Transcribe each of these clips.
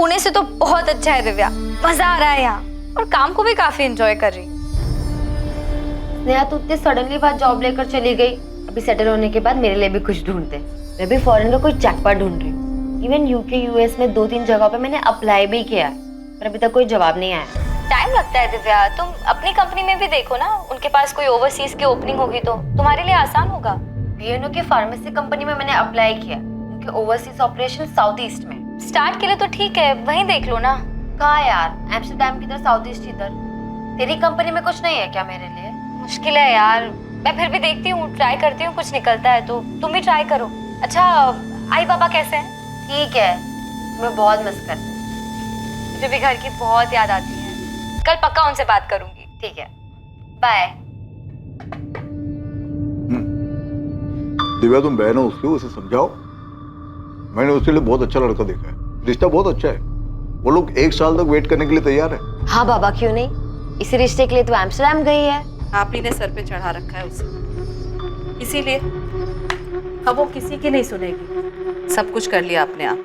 होने से तो बहुत अच्छा है दिव्या, मजा आ रहा है यहाँ और काम को भी काफी एंजॉय कर रही हूँ। स्नेहा तू इतनी सडनली बात जॉब लेकर चली गई, अभी सेटल होने के बाद मेरे लिए भी कुछ ढूंढते। मैं भी फॉरेन का कोई जैकपॉट ढूंढ रही हूँ। इवन यूके यूएस में 2-3 जगहों पे मैंने अप्लाई भी किया पर अभी तक कोई जवाब नहीं आया। टाइम लगता है दिव्या, तुम अपनी कंपनी में भी देखो ना, उनके पास कोई ओवरसीज की ओपनिंग होगी तो तुम्हारे लिए आसान होगा। बीएनओ की फार्मेसी कंपनी में मैंने अप्लाई किया, उनके ओवरसीज ऑपरेशन साउथ ईस्ट में। स्टार्ट के लिए तो ठीक है, वहीं देख लो ना। कहाँ यार, एम्स्टरडैम की तरह, साउथ ईस्ट इधर। तेरी कंपनी में कुछ नहीं है क्या मेरे लिए? मुश्किल है यार, मैं फिर भी देखती हूँ, ट्राई करती हूँ, कुछ निकलता है तो तुम भी ट्राई करो। अच्छा आई बाबा कैसे हैं? ठीक है, मैं बहुत मिस करती हूँ। मुझे भी घर की बहुत याद आती है, कल पक्का उनसे बात करूंगी। ठीक है, बाय। दिव्या तुम बहन हो उसकी, उसे समझाओ। मैंने उसके लिए बहुत अच्छा लड़का देखा है, रिश्ता बहुत अच्छा है। वो लोग 1 साल तक वेट करने के लिए तैयार है। हाँ बाबा, क्यों नहीं, इसी रिश्ते के लिए तो एम्स्टरडैम गई है। आप ही ने सर पे चढ़ा रखा है उसे, इसीलिए अब वो किसी की नहीं सुनेगी। सब कुछ कर लिया आपने, आप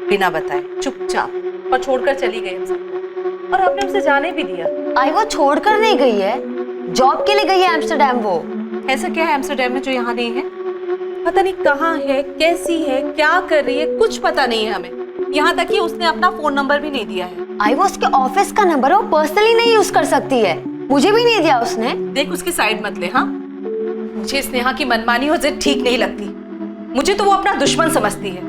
बिना बताए चुपचाप, और छोड़कर चली गई हम सबको, और आपने उसे जाने भी दिया। आई वो छोड़कर नहीं गई है, जॉब के लिए गई है एम्स्टरडैम। वो ऐसा क्या है एम्स्टरडैम में जो यहाँ नहीं है? पता नहीं कहाँ है, कैसी है, क्या कर रही है, कुछ पता नहीं है हमें। यहाँ तक कि उसने अपना फोन नंबर भी नहीं दिया है। आई वो उसके ऑफिस का नंबर है, वो पर्सनली नहीं यूज कर सकती है, मुझे भी नहीं दिया उसने। देख उसकी साइड मत ले। हाँ, मुझे स्नेहा की मनमानी और जिद ठीक नहीं लगती। मुझे तो वो अपना दुश्मन समझती है,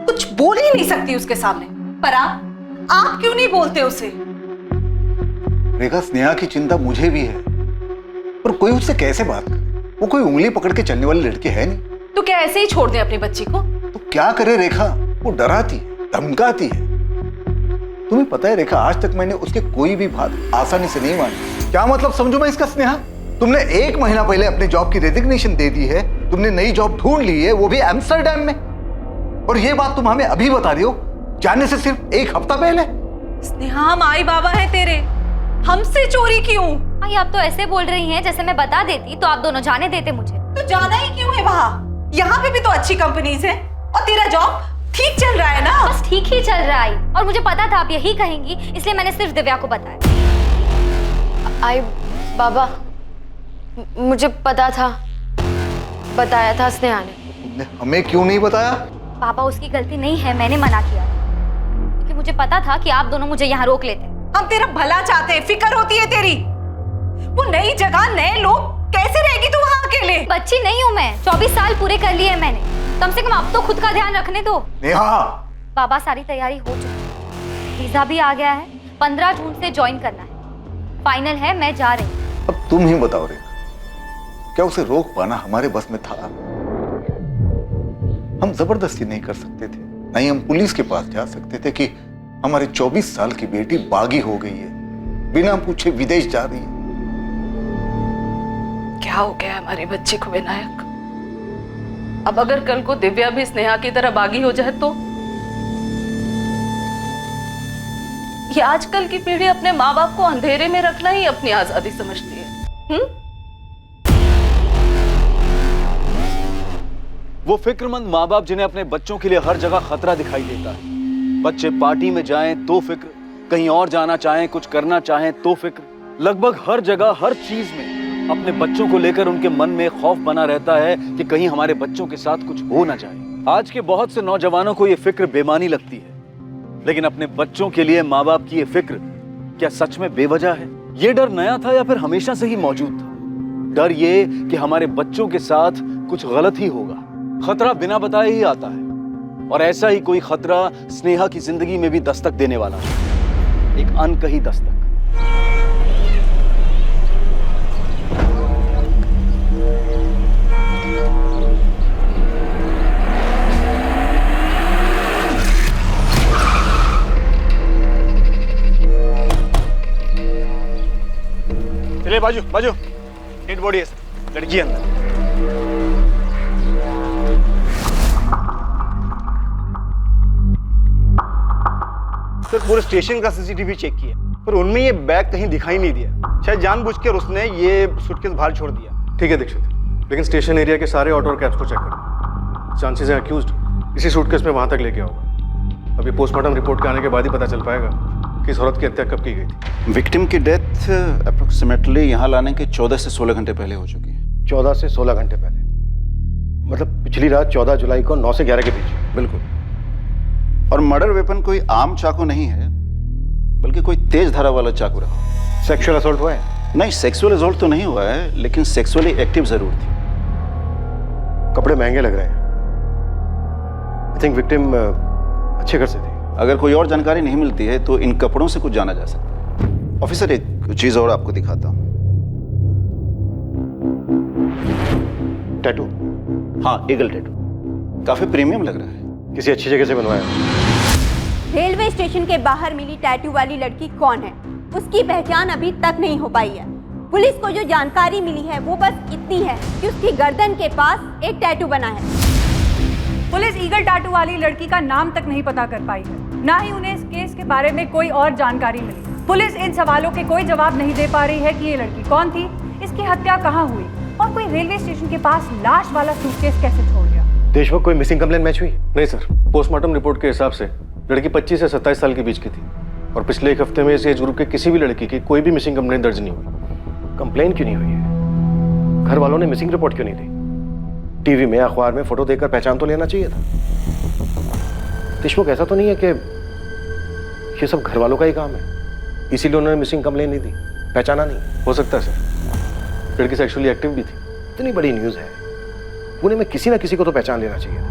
कुछ बोल ही नहीं सकती उसके सामने। पर आप क्यों नहीं बोलते उसे? रेखा, स्नेहा की चिंता मुझे भी है, पर कोई उससे कैसे बात करे? वो कोई उंगली पकड़ के चलने वाली लड़की है नहीं। तो क्या ऐसे ही छोड़ दे अपनी बच्ची को? तो क्या करे रेखा, वो डराती है, धमकाती है। तुम्हें पता है रेखा, आज तक मैंने उसके कोई भी बात आसानी से नहीं मानी। क्या मतलब समझू मैं इसका स्नेहा? तुमने 1 महीना पहले अपने जॉब की रेजिग्नेशन दे दी है, तुमने नई जॉब ढूंढ ली है, वो भी एम्स्टरडैम में, और ये बात तुम हमें अभी बता रही हो, जाने से सिर्फ 1 हफ्ता पहले। स्नेहा, हम आई बाबा है तेरे, हमसे चोरी क्यों? आई आप तो ऐसे बोल रही हैं जैसे मैं बता देती तो आप दोनों जाने देते मुझे। तो जाना ही क्यों है वहाँ? यहाँ पे भी तो अच्छी कंपनीज है, और तेरा जॉब ठीक चल रहा है ना? बस ठीक ही चल रहा है, और मुझे पता था आप यही कहेंगी, इसलिए मैंने सिर्फ दिव्या को बताया। आई बाबा, मुझे पता था, बताया था स्नेहा ने। तुमने हमें क्यों नहीं बताया? पापा उसकी गलती नहीं है, मैंने मना किया क्योंकि मुझे पता था कि आप दोनों मुझे यहाँ रोक लेते। हम तेरा भला चाहते हैं, फिक्र होती है तेरी। वो नई जगह, नए लोग, कैसे रहेगी तू वहाँ अकेले? बच्ची नहीं हूँ मैं, 24 साल पूरे कर लिए हैं मैंने, कम से कम अब तो खुद का ध्यान रखने दो। नेहा, बाबा सारी तैयारी हो चुकी है, वीजा भी आ गया है, 15 जून से ज्वाइन करना है, फाइनल है, मैं जा रही हूँ। अब तुम ही बताओ रेखा, क्या उसे रोक पाना हमारे बस में था? हम जबरदस्ती नहीं कर सकते थे, नहीं हम पुलिस के पास जा सकते थे कि हमारी 24 साल की बेटी बागी हो गई है, बिना पूछे विदेश जा रही है। क्या हो गया हमारी बच्ची को विनायक? अब अगर कल को दिव्या भी स्नेहा की तरह बागी हो जाए तो? ये आजकल की पीढ़ी अपने माँ बाप को अंधेरे में रखना ही अपनी आजादी समझती है। वो फिक्रमंद माँ बाप जिन्हें अपने बच्चों के लिए हर जगह खतरा दिखाई देता है। बच्चे पार्टी में जाएं तो फिक्र, कहीं और जाना चाहें, कुछ करना चाहें तो फिक्र। लगभग हर जगह, हर चीज में अपने बच्चों को लेकर उनके मन में खौफ बना रहता है कि कहीं हमारे बच्चों के साथ कुछ हो ना जाए। आज के बहुत से नौजवानों को ये फिक्र बेमानी लगती है, लेकिन अपने बच्चों के लिए माँ बाप की ये फिक्र क्या सच में बेवजह है? ये डर नया था या फिर हमेशा से ही मौजूद था? डर ये कि हमारे बच्चों के साथ कुछ गलत ही होगा। खतरा बिना बताए ही आता है, और ऐसा ही कोई खतरा स्नेहा की जिंदगी में भी दस्तक देने वाला है, एक अनकही दस्तक। चलिए बाजू बाजू, डेड बॉडी है सर, लड़की अंदर। सर पूरे स्टेशन का सीसीटीवी चेक किया, पर उनमें ये बैग कहीं दिखाई नहीं दिया। शायद जानबूझकर उसने ये सूटकेस बाहर छोड़ दिया। ठीक है दीक्षित, लेकिन स्टेशन एरिया के सारे ऑटो और कैब्स को चेक करो। चांसेस हैं अक्यूज्ड इसी सूटकेस में वहां तक लेके होगा। अभी पोस्टमार्टम रिपोर्ट के आने के बाद ही पता चल पाएगा कि इस औरत की हत्या कब की गई थी। विक्टिम की डेथ अप्रोक्सीमेटली यहाँ लाने के 14 से 16 घंटे पहले हो चुकी है। 14 से 16 घंटे पहले, मतलब पिछली रात 14 जुलाई को 9 से 11 के बीच। बिल्कुल। और मर्डर वेपन कोई आम चाकू नहीं है, बल्कि कोई तेज धारा वाला चाकू रहा। सेक्सुअल असॉल्ट हुआ है? नहीं, सेक्सुअल असॉल्ट तो नहीं हुआ है, लेकिन सेक्सुअली एक्टिव जरूर थी। कपड़े महंगे लग रहे हैं। आई थिंक विक्टिम अच्छे घर से थी। अगर कोई और जानकारी नहीं मिलती है तो इन कपड़ों से कुछ जाना जा सकता है। ऑफिसर, एक चीज और आपको दिखाता हूँ। टैटू? हाँ, ईगल टैटू। काफी प्रीमियम लग रहा है। किसी अच्छी जगह से बनवाया? रेलवे स्टेशन के बाहर मिली टैटू वाली लड़की कौन है, उसकी पहचान अभी तक नहीं हो पाई है। पुलिस को जो जानकारी मिली है वो बस इतनी है कि उसकी गर्दन के पास एक टैटू बना है। पुलिस ईगल टैटू वाली लड़की का नाम तक नहीं पता कर पाई है, ना ही उन्हें इस केस के बारे में कोई और जानकारी मिली। पुलिस इन सवालों के कोई जवाब नहीं दे पा रही है कि ये लड़की कौन थी, इसकी हत्या कहाँ हुई और कोई रेलवे स्टेशन के पास लाश वाला सूटकेस कैसे छोड़ गया। देशमुख, कोई मिसिंग कंप्लेंट मैच हुई? नहीं सर, पोस्टमार्टम रिपोर्ट के हिसाब से लड़की 25 से 27 साल के बीच की थी और पिछले एक हफ्ते में इस एज ग्रुप के किसी भी लड़की की कोई भी मिसिंग कंप्लेंट दर्ज नहीं हुई। कंप्लेंट क्यों नहीं हुई है? घर वालों ने मिसिंग रिपोर्ट क्यों नहीं दी? टीवी में, अखबार में फोटो देखकर पहचान तो लेना चाहिए था। देशमुख, ऐसा तो नहीं है कि ये सब घर वालों का ही काम है, इसीलिए उन्होंने मिसिंग कंप्लेंट नहीं दी, पहचाना नहीं? हो सकता है सर, लड़की सेक्सुअली एक्टिव भी थी। इतनी बड़ी न्यूज है, पुणे में किसी ना किसी को तो पहचान लेना चाहिए था।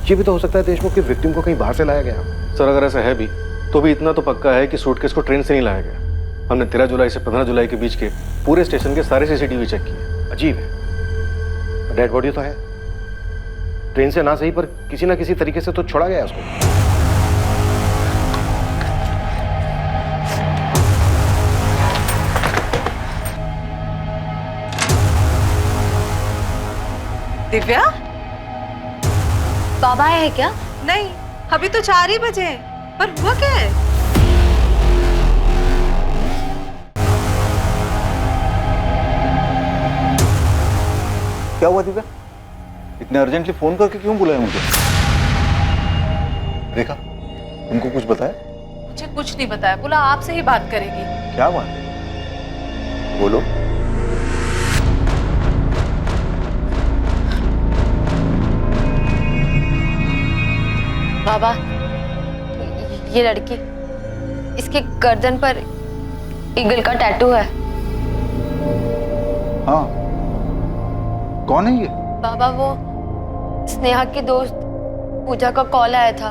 ये भी तो हो सकता है देशमुख की विक्टिम को कहीं बाहर से लाया गया। सर, अगर ऐसा है भी तो भी इतना तो पक्का है कि सूटकेस को ट्रेन से नहीं लाया गया। हमने 13 जुलाई से 15 जुलाई के बीच के पूरे स्टेशन के सारे सीसीटीवी चेक किए। अजीब है, डेड बॉडी तो है, ट्रेन से ना सही पर किसी ना किसी तरीके से तो छोड़ा गया उसको। दिव्या, बाबा आए हैं क्या? नहीं, अभी तो 4 ही बजे हैं। पर हुआ क्या है? क्या हुआ दिव्या? इतने अर्जेंटली फोन करके क्यों बुलाया मुझे? रेखा, तुमको कुछ बताया? मुझे कुछ नहीं बताया, बोला आपसे ही बात करेगी। क्या बात है? बोलो। बाबा, ये लड़की, इसके गर्दन पर ईगल का टैटू है। हाँ, कौन है ये? बाबा, वो स्नेहा की दोस्त पूजा का कॉल आया था।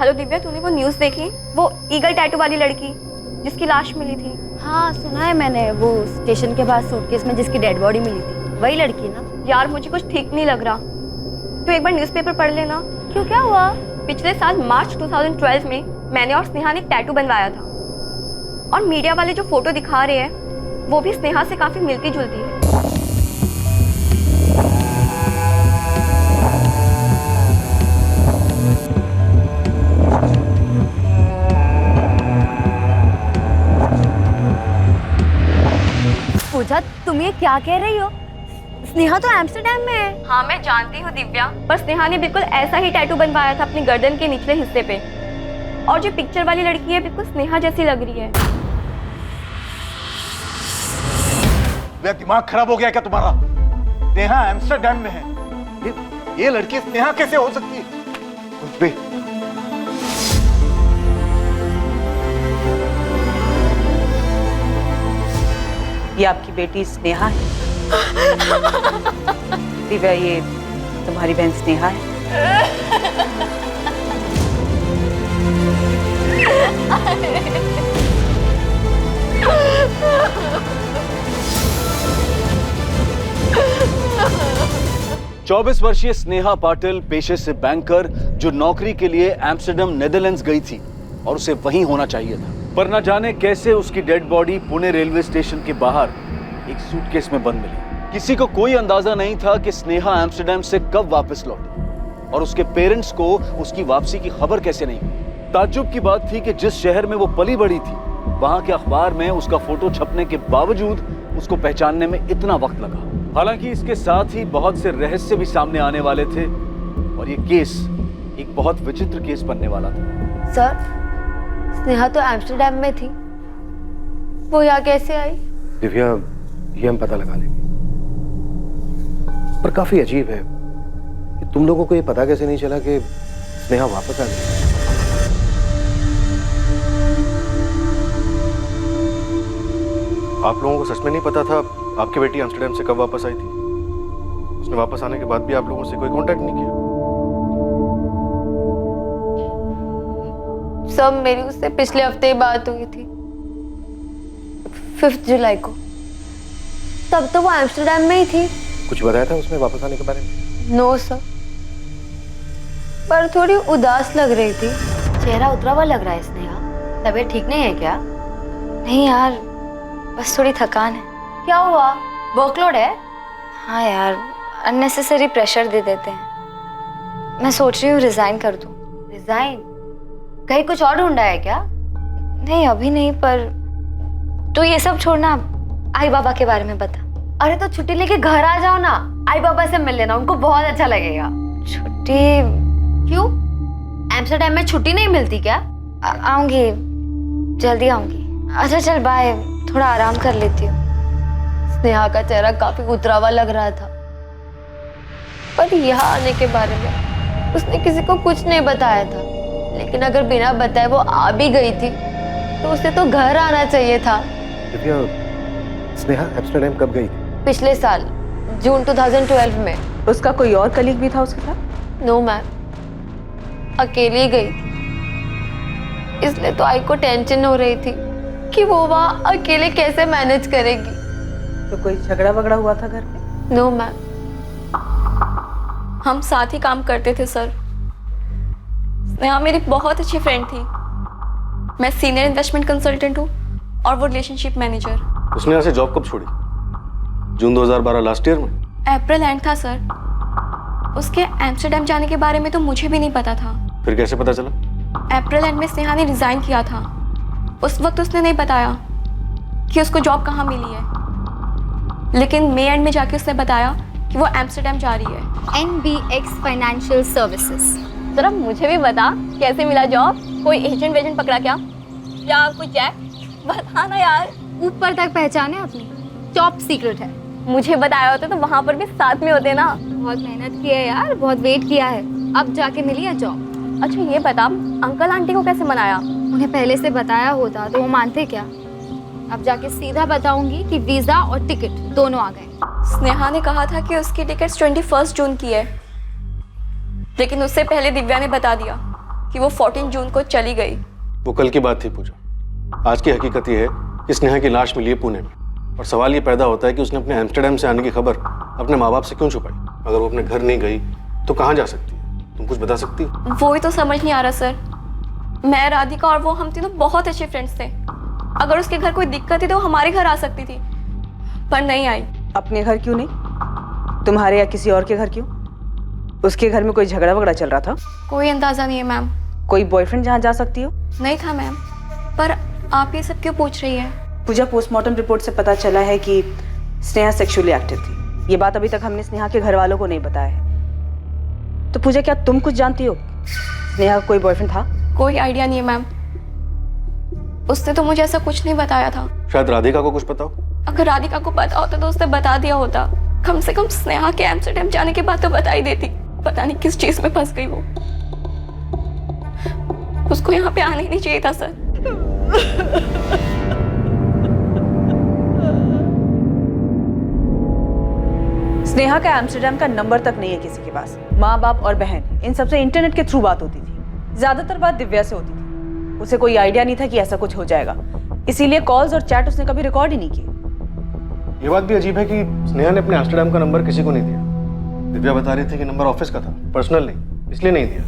हेलो दिव्या, तूने वो न्यूज़ देखी? वो ईगल टैटू वाली लड़की जिसकी लाश मिली थी। हाँ, सुना है मैंने, वो स्टेशन के पास सूटकेस में जिसकी डेड बॉडी मिली थी, वही लड़की ना? यार, मुझे कुछ ठीक नहीं लग रहा। तू एक बार न्यूज़पेपर पढ़ लेना। क्यों, क्या हुआ? पिछले साल मार्च 2012 में मैंने और स्नेहा ने टैटू बनवाया था, और मीडिया वाले जो फोटो दिखा रहे हैं वो भी स्नेहा से काफी मिलती जुलती है। पूजा, तुम ये क्या कह रही हो? स्नेहा तो एम्स्टर्डम में है। हाँ, मैं जानती हूँ दिव्या, पर स्नेहा ने बिल्कुल ऐसा ही टैटू बनवाया था अपनी गर्दन के निचले हिस्से पे, और जो पिक्चर वाली लड़की है बिल्कुल स्नेहा जैसी लग रही है। दिमाग खराब हो गया क्या तुम्हारा? स्नेहा एम्स्टर्डम में है, ये लड़की स्नेहा कैसे हो सकती है? कुछ भी। ये आपकी बेटी स्नेहा है। दिव्या, ये तुम्हारी बहन स्नेहा है। 24 वर्षीय स्नेहा पाटिल पेशे से बैंकर, जो नौकरी के लिए एम्स्टर्डम नेदरलैंड्स गई थी और उसे वहीं होना चाहिए था, पर न जाने कैसे उसकी dead body Pune railway station के बाहर एक सूटकेस में बंद मिली। किसी को कोई अंदाजा नहीं था कि स्नेहा एम्स्टर्डम से कब वापस लौटी और उसके पेरेंट्स को उसकी वापसी की खबर कैसे नहीं हुई। ताज्जुब की बात थी कि जिस शहर में वो पली बड़ी थी, वहां के अखबार में उसका फोटो छपने के बावजूद उसको पहचानने में इतना वक्त लगा। हालांकि इसके साथ ही बहुत से रहस्य भी सामने आने वाले थे और ये केस एक बहुत विचित्र केस बनने वाला था। सर, स्नेहा तो एम्स्टर्डम में थी, वो यहाँ कैसे आई? दिव्या, ये हम पता लगा लेंगे, पर काफी अजीब है कि तुम लोगों को ये पता कैसे नहीं चला कि स्नेहा वापस आ गई। आप लोगों को सच में नहीं पता था आपकी बेटी एम्स्टर्डम से कब वापस आई थी? उसने वापस आने के बाद भी आप लोगों से कोई कांटेक्ट नहीं किया? सब मेरी उससे पिछले हफ्ते ही बात हुई थी, 5 जुलाई को। तब तो वो एम्स्टर्डम में ही थी। कुछ बताया था उसने वापस आने के बारे में? नो सर, पर थोड़ी उदास लग रही थी। चेहरा उतरा हुआ लग रहा है स्नेहा, तबीयत ठीक नहीं है क्या? नहीं यार, बस थोड़ी थकान है। क्या हुआ, वर्कलोड है? हाँ यार, अननेसेसरी प्रेशर दे देते हैं। मैं सोच रही हूँ रिजाइन कर दूँ। रिजाइन? कहीं कुछ और ढूंढा है क्या? नहीं अभी नहीं, पर तो ये सब छोड़ना, आई बाबा के बारे में बता। अरे तो छुट्टी लेके घर आ जाओ ना, आई बाबा से मिल लेना, उनको बहुत अच्छा लगेगा। छुट्टी? क्यों, एम्स्टर्डम में छुट्टी नहीं मिलती क्या? आऊंगी, जल्दी आऊंगी। अच्छा चल बाय, थोड़ा आराम कर लेती हूँ। स्नेहा का चेहरा काफी उतरा हुआ लग रहा था, पर यहाँ आने के बारे में उसने किसी को कुछ नहीं बताया था। लेकिन अगर बिना बताए वो आ भी गई थी तो उसे तो घर आना चाहिए था। दिव्या, स्नेहा एम्स्टर्डम कब गई थी? पिछले साल जून 2012 में। उसका कोई और कलीग भी था उसके साथ? नो मैम, अकेली गई थी। इसलिए तो आई को टेंशन हो रही थी कि वो वहाँ अकेले कैसे मैनेज करेगी। तो कोई झगड़ा वगड़ा हुआ था घर पे? No ma'am. हम साथ ही काम करते थे सर। स्नेहा मेरी बहुत अच्छी फ्रेंड थी। मैं सीनियर इन्वेस्टमेंट कंसल्टेंट हूँ और वो रिलेशनशिप मैनेजर। उसने यहाँ से जॉब कब छोड़ी? जून 2012 लास्ट ईयर में? अप्रैल एंड था सर। उसके एम्स्टर्डम जाने के बारे में तो मुझे भी नहीं पता था। फिर कैसे पता चला? अप्रैल एंड में स्नेहा ने रिजाइन किया था। उस वक्त उसने नहीं बताया कि उसको जॉब कहाँ मिली है, लेकिन मई एंड में जाके उसने बताया कि वो एम्स्टर्डम जा रही है। NBX financial services. जरा मुझे भी बता, कैसे मिला जॉब? कोई एजेंट वेजेंट पकड़ा क्या, या कुछ चेक? बता ना यार। ऊपर तक पहचाने अपनी, टॉप सीक्रेट है। मुझे बताया होता तो वहाँ पर भी साथ में होते ना। बहुत मेहनत की है यार, बहुत वेट किया है, अब जाके मिली है जॉब। अच्छा ये बता, अंकल आंटी को कैसे मनाया? उन्हें पहले से बताया होता तो वो मानते क्या? अब जाके सीधा बताऊंगी कि वीजा और टिकट दोनों आ गए। स्नेहा ने कहा था कि उसकी टिकट 21 जून की है, लेकिन उससे पहले दिव्या ने बता दिया कि वो 14 जून को चली गई। वो कल की बात थी पूजा। आज की हकीकत ये है कि स्नेहा की लाश मिली है पुणे में, और सवाल ये पैदा होता है कि उसने अपने एम्स्टर्डम से आने की खबर अपने माँ बाप से क्यों छुपाई? अगर वो अपने घर नहीं गई तो कहाँ जा सकती है? तुम कुछ बता सकती हो? वो ही तो समझ नहीं आ रहा सर। मैं, राधिका और वो, हम तीनों बहुत अच्छे फ्रेंड्स थे। अगर उसके घर कोई दिक्कत थी तो वो हमारे घर आ सकती थी, पर नहीं आई। अपने घर क्यों नहीं, तुम्हारे या किसी और के घर क्यों? उसके घर में कोई झगड़ा वगड़ा चल रहा था? कोई अंदाजा नहीं है मैम। कोई बॉयफ्रेंड जहाँ जा सकती हो? नहीं था मैम। पर आप ये सब क्यों पूछ रही है? पूजा, पोस्टमार्टम रिपोर्ट से पता चला है कि स्नेहा सेक्सुअली एक्टिव थी। ये बात अभी तक हमने स्नेहा के घर वालों को नहीं बताया है। तो पूजा, क्या तुम कुछ जानती हो? स्नेहा का कोई बॉयफ्रेंड था? कोई आइडिया नहीं है मैम। उसने तो मुझे ऐसा कुछ नहीं बताया था। शायद राधिका को कुछ पता हो। अगर राधिका को पता होता तो उसने बता दिया होता। कम से कम स्नेहा के एम्स्टर्डम जाने के बाद तो बता ही देती। पता नहीं किस चीज में फंस गई वो। उसको यहाँ पे आने ही नहीं चाहिए था सर। स्नेहा का एम्स्टर्डम का नंबर तक नहीं है किसी के पास। माँ बाप और बहन, इन सबसे इंटरनेट के थ्रू बात होती थी। ज्यादातर बात दिव्या से होती थी। उसे कोई आइडिया नहीं था कि ऐसा कुछ हो जाएगा, इसीलिए कॉल्स और चैट उसने कभी रिकॉर्ड ही नहीं किए। ये बात भी अजीब है कि स्नेहा ने अपने एम्स्टर्डम का नंबर किसी को नहीं दिया। दिव्या बता रही थी कि नंबर ऑफिस का था, पर्सनल नहीं, इसलिए नहीं दिया।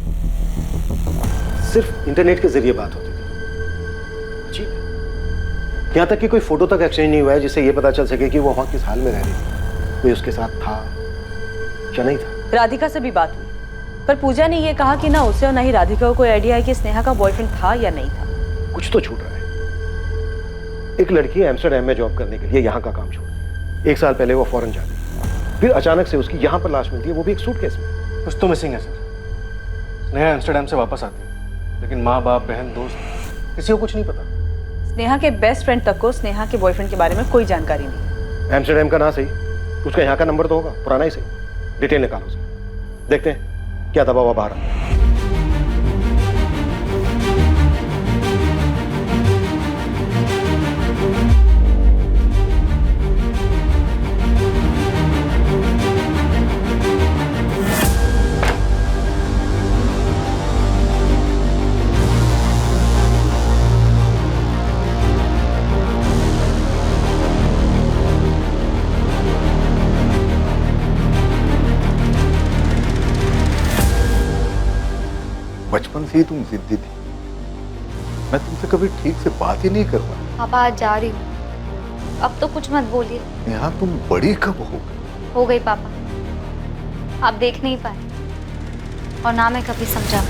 सिर्फ इंटरनेट के जरिए बात होती थी। ठीक है, यहाँ तक कि कोई फोटो तक एक्सचेंज नहीं हुआ है जिससे ये पता चल सके कि वो वहाँ किस हाल में रह रही थी, कोई उसके साथ था या नहीं था। राधिका से भी बात हुई, पर पूजा ने ये कहा कि ना उसे और ना ही राधिका को कोई आइडिया है कि स्नेहा का बॉयफ्रेंड था या नहीं था। कुछ तो छूट रहा है। एक लड़की एम्स्टर्डम में जॉब करने के लिए यहाँ का काम छोड़, 1 साल पहले वो फॉरेन जाती, फिर अचानक से उसकी यहाँ पर लाश मिलती है, वो भी एक सूटकेस में। कुछ तो मिसिंग है सर। स्नेहा एम्स्टर्डम से वापस आती है, लेकिन माँ बाप बहन दोस्त किसी को कुछ नहीं पता। स्नेहा के बेस्ट फ्रेंड तक को स्नेहा के बॉयफ्रेंड के बारे में कोई जानकारी नहीं। एम्स्टर्डम का ना सही, उसका यहाँ का नंबर तो होगा, पुराना ही सही। डिटेल निकालो उसे, देखते हैं क्या दबाव बाहर आता है। बचपन से ही तुम जिद्दी थी, मैं तुमसे कभी ठीक से बात ही नहीं कर पाया। पापा आज जा रही हूँ, अब तो कुछ मत बोलिए। नेहा तुम बड़ी कब हो गई? हो गई पापा, आप देख नहीं पाए और ना मैं कभी समझा।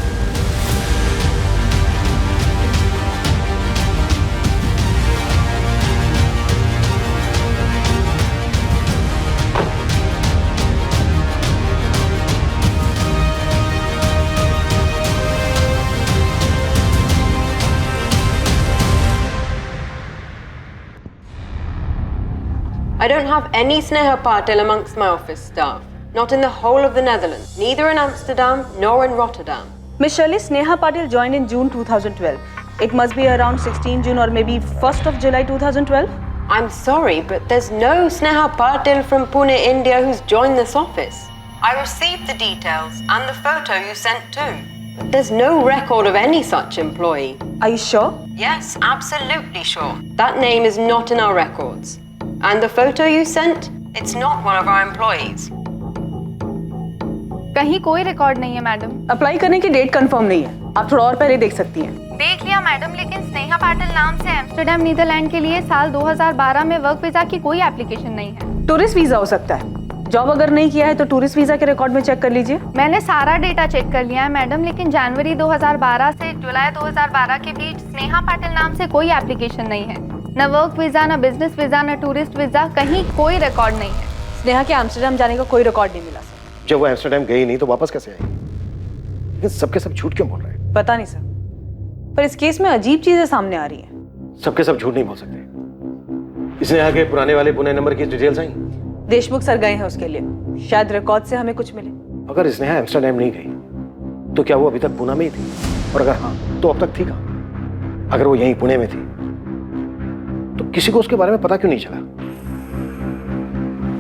I don't have any Sneha Patil amongst my office staff. Not in the whole of the Netherlands. Neither in Amsterdam nor in Rotterdam. Miss Shirley, Sneha Patil joined in June 2012. It must be around 16 June or maybe 1st of July 2012. I'm sorry, but there's no Sneha Patil from Pune, India who's joined this office. I received the details and the photo you sent too. But there's no record of any such employee. Are you sure? Yes, absolutely sure. That name is not in our records. And the photo you sent, it's not one of our employees. कहीं कोई record नहीं है madam. Apply करने की date confirm नहीं है, आप थोड़ा और पहले देख सकती हैं। देख लिया मैडम, लेकिन स्नेहा पाटिल नाम से एम्स्टर्डम नीदरलैंड के लिए साल 2012 में वर्क वीजा की कोई एप्लीकेशन नहीं है। टूरिस्ट वीजा हो सकता है। जॉब अगर नहीं किया है तो टूरिस्ट वीजा के रिकॉर्ड में चेक कर लीजिए। मैंने सारा डेटा चेक कर लिया है मैडम, लेकिन जनवरी 2012 से जुलाई 2012 के बीच स्नेहा पाटिल नाम से कोई एप्लीकेशन नहीं है। न वर्क वीजा, न बिजनेस वीजा, न टूरिस्ट वीजा, कहीं कोई रिकॉर्ड नहीं है। स्नेहा के एम्स्टर्डम जाने का कोई रिकॉर्ड नहीं मिला सर। जब वो एम्स्टर्डम गई नहीं तो वापस कैसे आई? लेकिन सबके सब झूठ क्यों बोल रहे हैं? पता नहीं सर, पर इस केस में अजीब चीजें सामने आ रही हैं। सबके सब झूठ नहीं बोल सकते। इसने आगे पुराने वाले पुणे नंबर की डिटेल्स आई? देशमुख सर गए हैं उसके लिए, शायद रिकॉर्ड से हमें कुछ मिले। अगर स्नेहा एम्स्टर्डम नहीं गई तो क्या वो अभी तक पुणे में ही थी? और अगर हाँ तो अब तक थी कहाँ? अगर वो यहीं पुणे में थी तो किसी को उसके बारे में पता क्यों नहीं चला?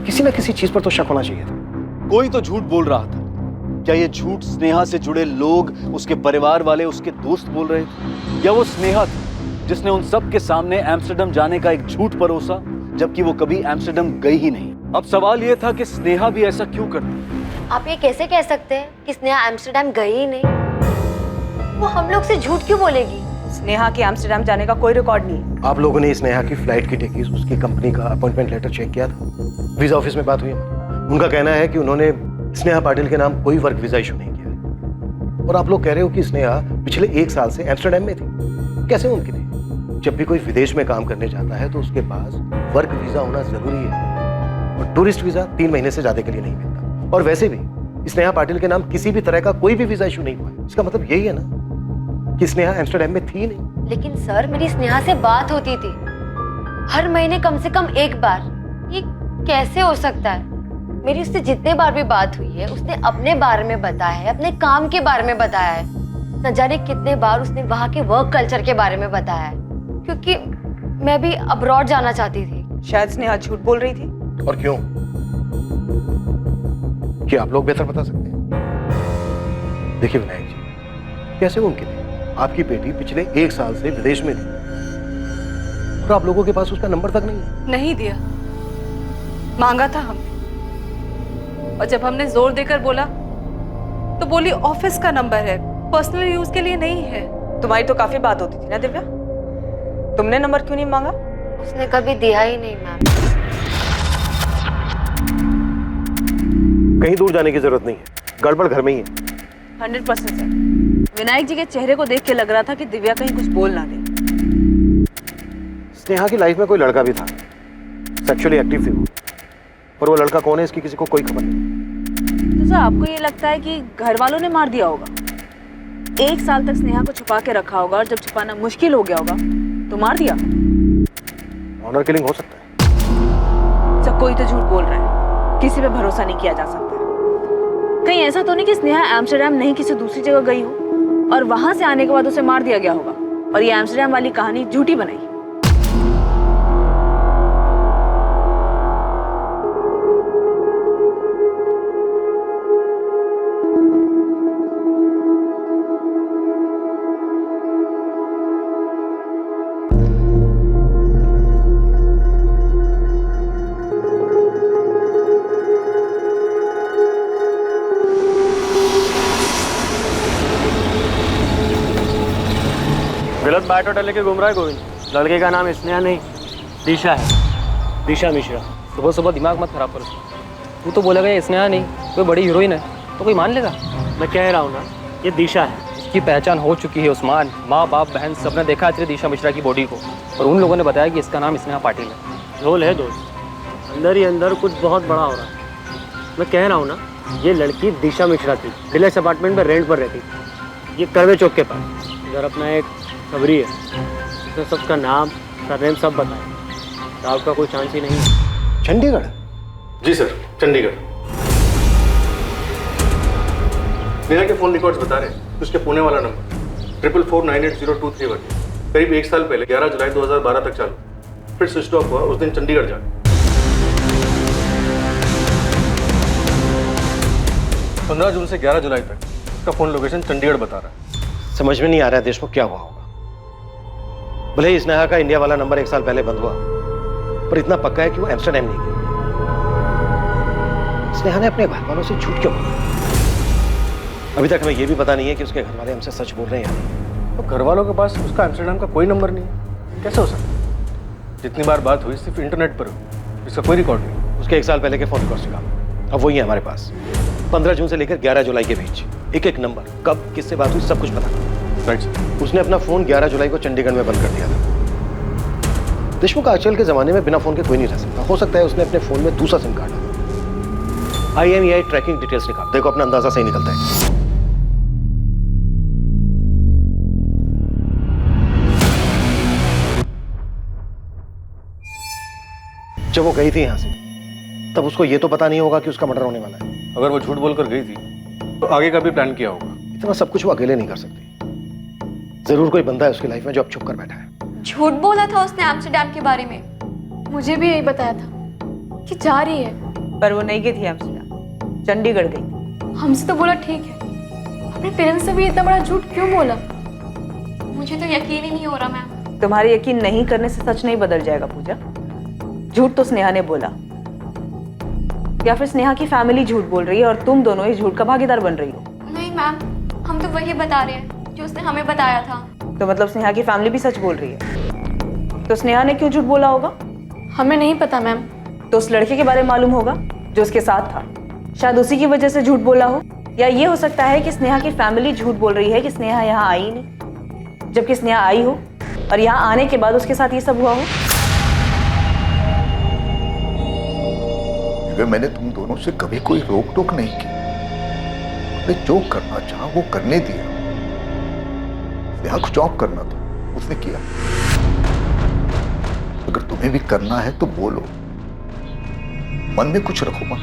किसी ना किसी चीज पर तो शक होना चाहिए था। कोई तो झूठ बोल रहा था। क्या ये झूठ स्नेहा से जुड़े लोग, उसके परिवार वाले, उसके दोस्त बोल रहे थे? या वो स्नेहा थी जिसने उन सब के सामने एम्स्टर्डम जाने का एक झूठ परोसा, जबकि वो कभी एम्स्टर्डम गई ही नहीं? अब सवाल ये था कि स्नेहा भी ऐसा क्यों करती? आप ये कैसे कह सकते हैं कि स्नेहा एम्स्टर्डम गई ही नहीं? वो हम लोग से झूठ क्यों बोलेगी? स्नेहा के एम्स्टर्डम जाने का कोई रिकॉर्ड नहीं है। आप लोगों ने स्नेहा की फ्लाइट की टिकट, उसकी कंपनी का अपॉइंटमेंट लेटर चेक किया था? वीजा ऑफिस में बात हुई हमारी। उनका कहना है कि उन्होंने स्नेहा पाटिल के नाम कोई वर्क वीजा इशू नहीं किया है। और आप लोग कह रहे हो कि स्नेहा पिछले 1 साल से एम्स्टर्डम में थी। कैसे मुमकिन है? जब भी कोई विदेश में काम करने जाता है तो उसके पास वर्क वीजा होना जरूरी है, और टूरिस्ट वीजा 3 महीने से ज्यादा के लिए नहीं मिलता। और वैसे भी स्नेहा पाटिल के नाम किसी भी तरह का कोई भी वीजा इशू नहीं हुआ है। इसका मतलब यही है ना कि स्नेहा एम्स्टर्डम में थी नहीं। लेकिन सर, मेरी स्नेहा से बात होती थी हर महीने कम से कम 1 बार। ये कैसे हो सकता है? मेरी उससे जितने बार भी बात हुई है, उसने अपने बारे में बताया है, अपने काम के बारे में बताया है। न जाने कितने बार उसने वहाँ के वर्क कल्चर के बारे में बताया है, क्योंकि मैं भी अब्रॉड जाना चाहती थी। शायद स्नेहा झूठ बोल रही थी। और क्यों? क्या आप लोग बेहतर बता सकते हैं? देखिए विनायक जी, कैसे मुमकिन है? आपकी बेटी पिछले 1 साल से विदेश में थी और आप लोगों के पास उसका नंबर तक नहीं है। नहीं दिया, मांगा था हमने, और जब हमने जोर देकर बोला तो बोली ऑफिस का नंबर है, पर्सनल यूज के लिए नहीं है। तुम्हारी तो काफी बात होती थी ना दिव्या, तुमने नंबर क्यों नहीं मांगा? उसने कभी दिया ही नहीं मैम। कहीं दूर जाने की जरूरत नहीं है, गड़बड़ घर में ही है। 100% सर। विनायक जी के चेहरे को देख के लग रहा था कि दिव्या कहीं कुछ बोल ना दे। स्नेहा की लाइफ में कोई लड़का भी था, सेक्सुअली एक्टिव थी वो, पर वो लड़का कौन है इसकी किसी को कोई खबर नहीं। तो सर, आपको ये लगता है कि घर वालों ने मार दिया होगा? 1 साल तक स्नेहा को छुपा के रखा होगा और जब छुपाना मुश्किल हो गया होगा तो मार दिया। ऑनर किलिंग हो सकता है। सब कोई तो झूठ बोल रहा है, किसी पे भरोसा नहीं किया जा सकता। कहीं ऐसा तो नहीं कि स्नेहा एम्स्टर्डम नहीं किसी दूसरी जगह गई हो और वहां से आने के बाद उसे मार दिया गया होगा और ये एम्स्टर्डम वाली कहानी झूठी बनाई। गलत बायोडाटा लेके घूम रहा है गोविंद। लड़के का नाम स्नेहा नहीं दिशा है, दिशा मिश्रा। सुबह सुबह दिमाग मत खराब करो। तू तो बोलेगा ये स्नेहा नहीं कोई बड़ी हीरोइन है तो कोई मान लेगा। मैं कह रहा हूँ ना, ये दिशा है। इसकी पहचान हो चुकी है उस्मान। माँ बाप बहन सबने देखा है दिशा मिश्रा की बॉडी को और उन लोगों ने बताया कि इसका नाम स्नेहा पाटिल है। झोल है दोस्त, अंदर ही अंदर कुछ बहुत बड़ा हो रहा है। मैं कह रहा हूँ ना, ये लड़की दिशा मिश्रा थी, डिलक्स अपार्टमेंट में रेंट पर रहती। ये करवे चौक के पास इधर अपना एक खबरी है, उसने सबका नाम सरनेम सब बताया। साहब का कोई चांस ही नहीं है। चंडीगढ़? जी सर, चंडीगढ़। नेहा के फोन रिकॉर्ड्स बता रहे हैं उसके पुणे वाला नंबर 44498023 करीब 1 साल पहले 11 जुलाई 2012 तक चालू, फिर स्विच ऑफ हुआ उस दिन चंडीगढ़ जा 15 जून से 11 जुलाई तक उसका फोन लोकेशन चंडीगढ़ बता रहा है। समझ में नहीं आ रहा है देशमुख क्या हुआ होगा। भले ही स्नेहा का इंडिया वाला नंबर 1 साल पहले बंद हुआ, पर इतना पक्का है कि वो एम्स्टर्डम नहीं गई। स्नेहा ने अपने घर वालों से झूठ क्यों बोला? अभी तक हमें यह भी पता नहीं है कि उसके घर वाले हमसे सच बोल रहे हैं या नहीं। तो घर वालों के पास उसका एम्स्टर्डम का कोई नंबर नहीं है, कैसे हो सकता? जितनी बार बात हुई सिर्फ इंटरनेट पर हुई, इसका कोई रिकॉर्ड नहीं। उसके 1 साल पहले के फोन रिकॉर्ड्स निकालो, अब वही है हमारे पास। 15 जून से लेकर 11 जुलाई के बीच एक एक नंबर, कब किससे बात हुई सब कुछ पता। Right sir. उसने अपना फोन 11 जुलाई को चंडीगढ़ में बंद कर दिया था। देशमुख आजकल के जमाने में बिना फोन के कोई नहीं रह सकता। हो सकता है उसने अपने फोन में दूसरा सिम कार्ड डाला। IMEI ट्रैकिंग डिटेल्स निकाल, देखो अपना अंदाजा सही निकलता है। जब वो गई थी यहां से तब उसको ये तो पता नहीं होगा कि उसका मर्डर होने वाला है। अगर वो झूठ बोलकर गई थी तो आगे का भी प्लान किया होगा। इतना सब कुछ वो अकेले नहीं कर सकती। जरूर कोई बंदा है उसकी लाइफ में जो अब छुप कर बैठा है। झूठ बोला था उसने एम्स्टर्डम के बारे में। मुझे भी यही बताया था कि जा रही है। पर वो नहीं गई थी एम्स्टर्डम, चंडीगढ़ गई। हमसे तो बोला ठीक है, अपने पेरेंट्स से भी इतना बड़ा झूठ क्यों बोला? मुझे तो यकीन ही नहीं हो रहा मैम। तुम्हारे यकीन नहीं करने से सच नहीं बदल जाएगा पूजा। झूठ तो स्नेहा ने बोला, या फिर स्नेहा की फैमिली झूठ बोल रही है और तुम दोनों इस झूठ का भागीदार बन रही हो। नहीं मैम, हम तो वही बता रहे हैं जो उसने हमें बताया था। तो मतलब स्नेहा की फैमिली भी सच बोल रही है। तो स्नेहा ने क्यों झूठ बोला होगा? हमें नहीं पता मैम। तो उस लड़के के बारे में मालूम होगा जो उसके साथ था, शायद उसी की वजह से झूठ बोला हो। या ये हो सकता है कि स्नेहा की फैमिली झूठ बोल रही है कि स्नेहा यहाँ आई नहीं, जबकि स्नेहा आई हो और यहाँ आने के बाद उसके साथ ये सब हुआ हो। मैंने तुम दोनों से कभी कोई रोक टोक नहीं की। मैं जो करना चाहा वो करने दिया। यहाँ कुछ जॉब करना था, उसने किया। अगर तुम्हें भी करना है तो बोलो, मन में कुछ रखो मत।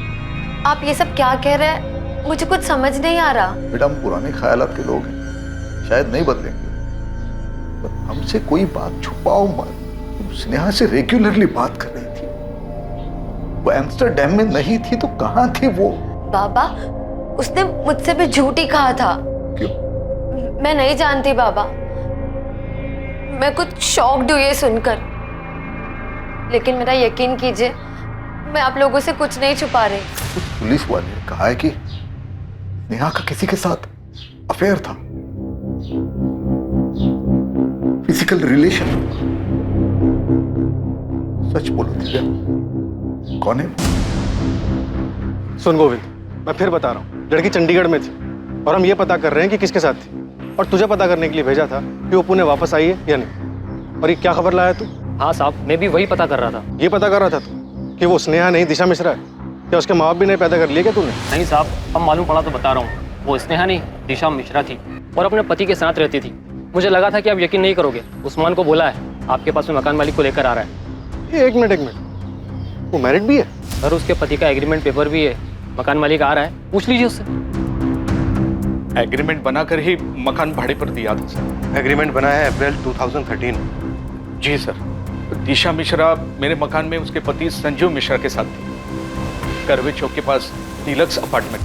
आप ये सब क्या कह रहे हैं? मुझे कुछ समझ नहीं आ रहा। बेटा हम पुराने ख्यालात के लोग हैं, शायद नहीं बदलेंगे, पर हमसे कोई बात छुपाओ मत। तुम स्नेहा से रेगुलरली बात कर रही थी, वो एम्स्टर्डम में नहीं थी तो कहाँ थी वो? बाबा, उसने मुझसे भी झूठ ही कहा था। क्यों? मैं नहीं जानती बाबा, मैं कुछ शॉक्ड हुई ये सुनकर। लेकिन मेरा यकीन कीजिए, मैं आप लोगों से कुछ नहीं छुपा रही। उस पुलिस वाले ने कहा है कि नेहा का किसी के साथ अफेयर था, फिजिकल रिलेशन। सच बोलो दिव्या, कौन है? सुन गोविंद, मैं फिर बता रहा हूँ, लड़की चंडीगढ़ में थी और हम ये पता कर रहे हैं कि किसके साथ थी, और तुझे पता करने के लिए भेजा था कि वो पुणे वापस आई है या नहीं। और ये क्या खबर लाया तू? हाँ साहब, मैं भी वही पता कर रहा था। ये पता कर रहा था तू कि वो स्नेहा नहीं दिशा मिश्रा है? क्या उसके माँ बाप भी नहीं पैदा कर लिए क्या तूने? नहीं साहब, अब मालूम पड़ा तो बता रहा हूँ, वो स्नेहा नहीं दिशा मिश्रा थी। और अपने पति के साथ रहती थी। मुझे लगा था कि आप यकीन नहीं करोगे, उस्मान को बोला है आपके पास में मकान मालिक को लेकर आ रहा है। एक मिनट, वो मैरिड भी है? सर उसके पति का एग्रीमेंट पेपर भी है, मकान मालिक आ रहा है, पूछ लीजिए उससे। एग्रीमेंट बनाकर ही मकान भाड़े पर दिया था सर। एग्रीमेंट बना है अप्रैल 2013। जी सर। दिशा मिश्रा मेरे मकान में उसके पति संजीव मिश्रा के साथ थी, करवे चौक के पास डीलक्स अपार्टमेंट।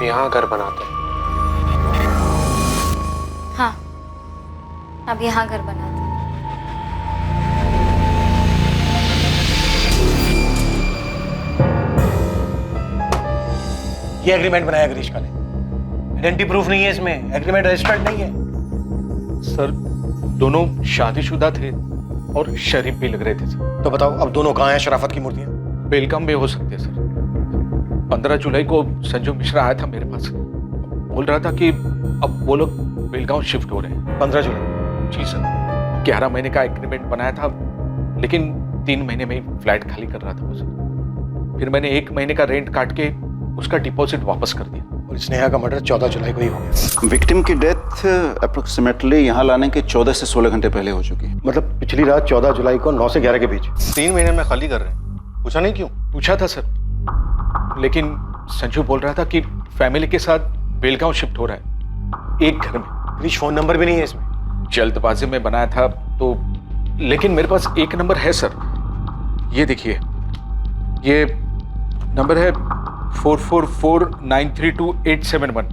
यहाँ घर बनाते हैं। हाँ, अब यहाँ घर बनाते हैं। ये एग्रीमेंट बनाया ग्रीष्मा ने। आइडेंटिटी प्रूफ नहीं है इसमें, एग्रीमेंट रजिस्टर्ड नहीं है। सर दोनों शादीशुदा थे और शरीफ भी लग रहे थे सर। तो बताओ अब दोनों कहाँ हैं शराफत की मूर्तियां? बेलगाम में हो सकते हैं सर। 15 जुलाई को संजू मिश्रा आया था मेरे पास, बोल रहा था कि अब वो लोग बेलगांव शिफ्ट हो रहे हैं। 15 जुलाई? जी सर। 11 महीने का एग्रीमेंट बनाया था, लेकिन 3 महीने में ही फ्लैट खाली कर रहा था वो सर। फिर मैंने 1 महीने का रेंट काट के उसका डिपॉजिट वापस कर दिया। और स्नेहा का मर्डर 14 जुलाई को ही हो गया। विक्टिम की डेथ अप्रोक्सीमेटली यहाँ लाने के 14 से 16 घंटे पहले हो चुकी है। मतलब पिछली रात 14 जुलाई को 9 से 11 के बीच। 3 महीने में खाली कर रहे हैं। पूछा नहीं क्यों? पूछा था सर, लेकिन संजू बोल रहा था कि फैमिली के साथ बेलगांव शिफ्ट हो रहा है, एक घर में। क्रिश फोन नंबर भी नहीं है इसमें? जल्दबाजी में बनाया था तो, लेकिन मेरे पास एक नंबर है सर। ये देखिए, ये नंबर है 4449328871।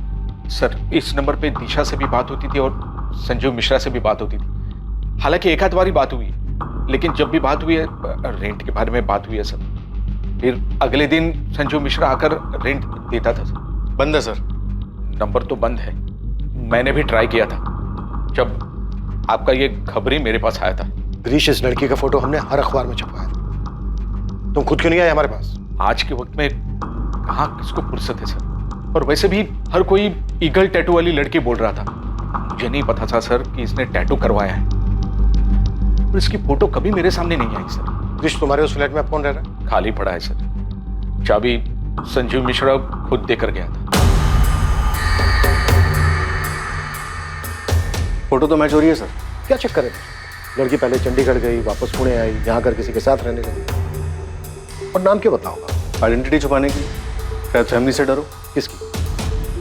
सर इस नंबर पे दिशा से भी बात होती थी और संजीव मिश्रा से भी बात होती थी। हालांकि एक आध बारी बात हुई है, लेकिन जब भी बात हुई है रेंट के बारे में बात हुई है सर। फिर अगले दिन संजीव मिश्रा आकर रेंट देता था सर। बंद है सर? नंबर तो बंद है, मैंने भी ट्राई किया था जब आपका ये खबरी मेरे पास आया था। ग्रीश, इस लड़की का फोटो हमने हर अखबार में छपवाया था, तुम खुद क्यों नहीं आए हमारे पास? आज के वक्त में कहाँ किसको फुर्सत है सर, और वैसे भी हर कोई ईगल टैटू वाली लड़की बोल रहा था। मुझे नहीं पता था सर कि इसने टैटू करवाया है, और इसकी फोटो कभी मेरे सामने नहीं आई सर। ग्रीश, तुम्हारे उस फ्लैट में अब कौन रह रहा है? खाली पड़ा है सर, चाबी संजीव मिश्रा खुद देकर गया था। फोटो तो मैच हो रही है सर, क्या चक्कर है? लड़की पहले चंडीगढ़ गई, वापस पुणे आई, यहाँ कर किसी के साथ रहने लगी। और नाम क्यों बताओगा? आइडेंटिटी छुपाने की, शायद फैमिली से डरो। किसकी?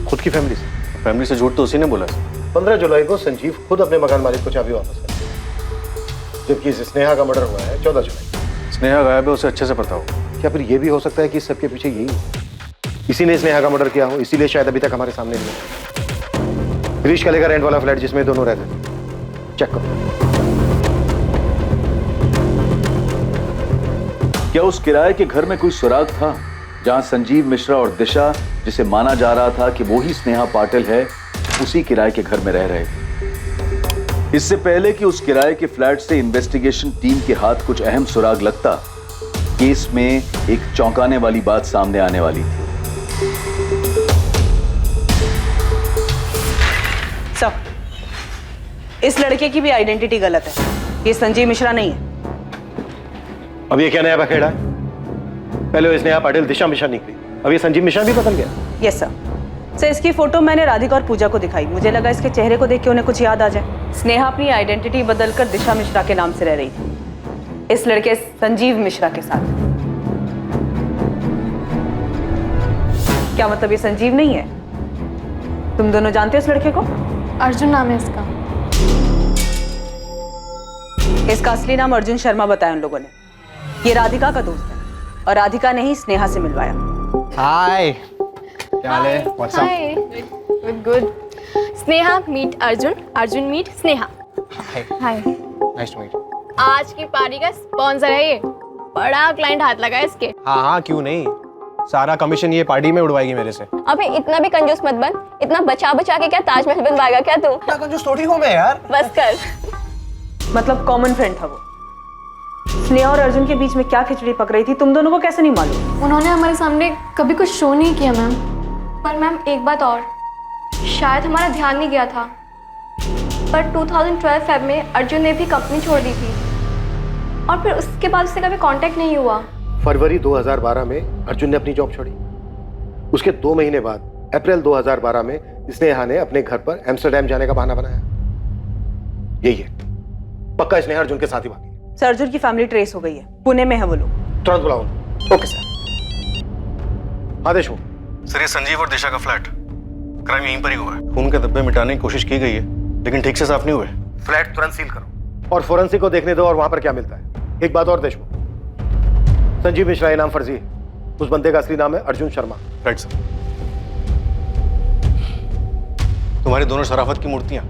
खुद की फैमिली से? फैमिली से झूठ तो उसी ने बोला सर। 15 जुलाई को संजीव खुद अपने मकान मालिक को चाबी वापस कर, जबकि स्नेहा का मर्डर हुआ है 14 जुलाई। स्नेहा गायब है, उसे अच्छे से पता हो। क्या फिर ये भी हो सकता है कि इस सबके पीछे यही हो, इसी ने स्नेहा का मर्डर किया हो, इसीलिए शायद अभी तक हमारे सामने नहीं है। ग्रीश का रेंट वाला फ्लैट जिसमें दोनों रहते थे, चेक करो। क्या उस किराए के घर में कोई सुराग था जहां संजीव मिश्रा और दिशा, जिसे माना जा रहा था कि वो ही स्नेहा पाटिल है, उसी किराए के घर में रह रहे थे? इससे पहले कि उस किराए के फ्लैट से इन्वेस्टिगेशन टीम के हाथ कुछ अहम सुराग लगता, केस में एक चौंकाने वाली बात सामने आने वाली थी। सर, इस लड़के की भी आइडेंटिटी गलत है, ये संजीव मिश्रा नहीं है। अब ये क्या नया बखेड़ा है? पहले वो स्नेहा पाटिल दिशा मिश्रा निकली, अब ये संजीव मिश्रा भी बदल गया। Yes sir. सर, इसकी फोटो मैंने राधिका और पूजा को दिखाई, मुझे लगा इसके चेहरे को देख के उन्हें कुछ याद आ जाए। स्नेहा अपनी आइडेंटिटी बदलकर दिशा मिश्रा के नाम से रह रही थी, इस लड़के संजीव मिश्रा के साथ। क्या मतलब ये संजीव नहीं है? तुम दोनों जानते हो इस लड़के को? अर्जुन नाम है इसका। इसका असली नाम अर्जुन शर्मा बताया उन लोगों ने। ये राधिका का दोस्त है और राधिका ने ही स्नेहा से मिलवाया। हाय, क्या हाल है? What's up? Hi, good good. Sneha meet Arjun, Arjun meet Sneha. Hi, nice to meet. आज की पार्टी का स्पॉन्सर है ये, बड़ा क्लाइंट हाथ लगा है इसके। हाँ हाँ, क्यों नहीं, सारा कमीशन ये पार्टी में उड़वाएगी मेरे से। अबे इतना भी कंजूस मत बन, इतना बचा बचा के क्या ताजमहल बनवाएगा क्या तू? क्या कंजूस थोड़ी हूँ मैं यार। बस कर। मतलब कॉमन फ्रेंड था वो, स्नेहा और अर्जुन के बीच में क्या खिचड़ी पक रही थी तुम दोनों को कैसे नहीं मालूम? उन्होंने हमारे सामने कभी कुछ शो नहीं किया मैम। पर मैम एक बात और, शायद हमारा ध्यान नहीं गया था, पर 2012 फेब में अर्जुन ने भी कंपनी छोड़ दी थी और फिर उसके बाद उससे कभी कांटेक्ट नहीं हुआ। फरवरी 2012 में अर्जुन ने अपनी जॉब छोड़ी। उसके 2 महीने बाद अप्रैल 2012 में स्नेहा ने अपने घर पर एम्स्टर्डम जाने का बहाना बनाया। यही है, पक्का स्नेहा अर्जुन के साथ ही भागी। सर अर्जुन की फैमिली ट्रेस हो गई है, पुणे में है वो लोग। तुरंत बुलाओ। Okay sir. आदेश हो सर, ये संजीव और दिशा का फ्लैट, क्राइम यहीं पर ही हुआ है। खून के धब्बे मिटाने की कोशिश की गई है लेकिन ठीक से साफ नहीं हुए। फ्लैट तुरंत सील करो और फोरेंसिक को देखने दो और वहां पर क्या मिलता है। एक बात और देशमुख, संजीव मिश्रा ये नाम फर्जी है, उस बंदे का असली नाम है अर्जुन शर्मा। Right sir. तुम्हारी दोनों शराफत की मूर्तियां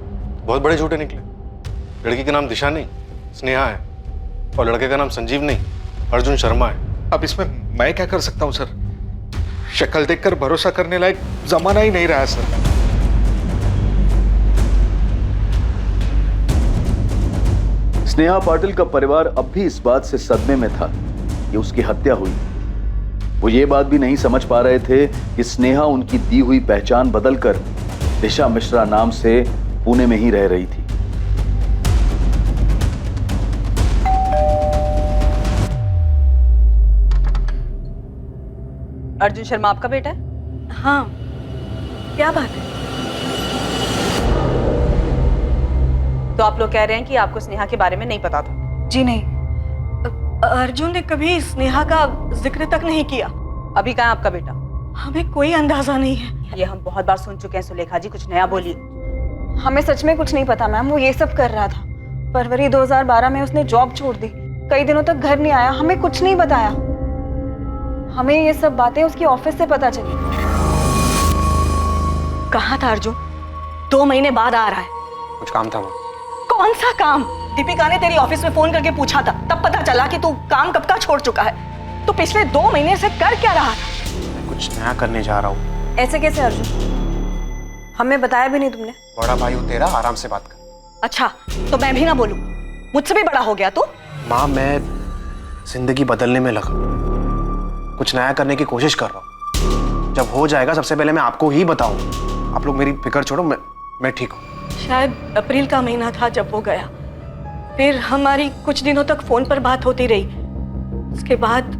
बहुत बड़े झूठे निकले। लड़की का नाम दिशा नहीं स्नेहा है और लड़के का नाम संजीव नहीं अर्जुन शर्मा है। अब इसमें मैं क्या कर सकता हूं सर? शक्ल देखकर भरोसा करने लायक जमाना ही नहीं रहा सर। स्नेहा पाटिल का परिवार अब भी इस बात से सदमे में था कि उसकी हत्या हुई। वो ये बात भी नहीं समझ पा रहे थे कि स्नेहा उनकी दी हुई पहचान बदलकर दिशा मिश्रा नाम से पुणे में ही रह रही थी। अर्जुन शर्मा आपका बेटा है? हाँ, क्या बात है? तो आप लोग कह रहे हैं कि आपको स्नेहा के बारे में नहीं पता था? जी नहीं, अर्जुन ने कभी स्नेहा का जिक्र तक नहीं किया। अभी कहाँ आपका बेटा? हमें कोई अंदाजा नहीं है। ये हम बहुत बार सुन चुके हैं। सुलेखा जी कुछ नया बोलिए। हमें सच में कुछ नहीं पता मैम, वो ये सब कर रहा था। फरवरी 2012 में उसने जॉब छोड़ दी, कई दिनों तक घर नहीं आया, हमें कुछ नहीं बताया। हमें ये सब बातें उसकी ऑफिस से पता चली। कहाँ था अर्जुन? 2 महीने बाद आ रहा है। कुछ काम था वहाँ। कौन सा काम? दीपिका ने तेरी ऑफिस में फोन करके पूछा था, तब पता चला कि तू काम कब का छोड़ चुका है। तो पिछले 2 महीने से कर क्या रहा था? मैं कुछ नया करने जा रहा हूँ। ऐसे कैसे अर्जुन? हमें बताया भी नहीं तुमने। बड़ा भाई हो तेरा, आराम से बात कर। अच्छा, तो मैं भी ना बोलूं? मुझसे भी बड़ा हो गया तू? माँ, मैं जिंदगी बदलने में लगा, कुछ नया करने की कोशिश कर रहा हूँ। जब हो जाएगा सबसे पहले मैं आपको ही बताऊँ। आप लोग मेरी फिक्र छोड़ो, मैं ठीक हूँ। शायद अप्रैल का महीना था जब वो गया, फिर हमारी कुछ दिनों तक फोन पर बात होती रही, उसके बाद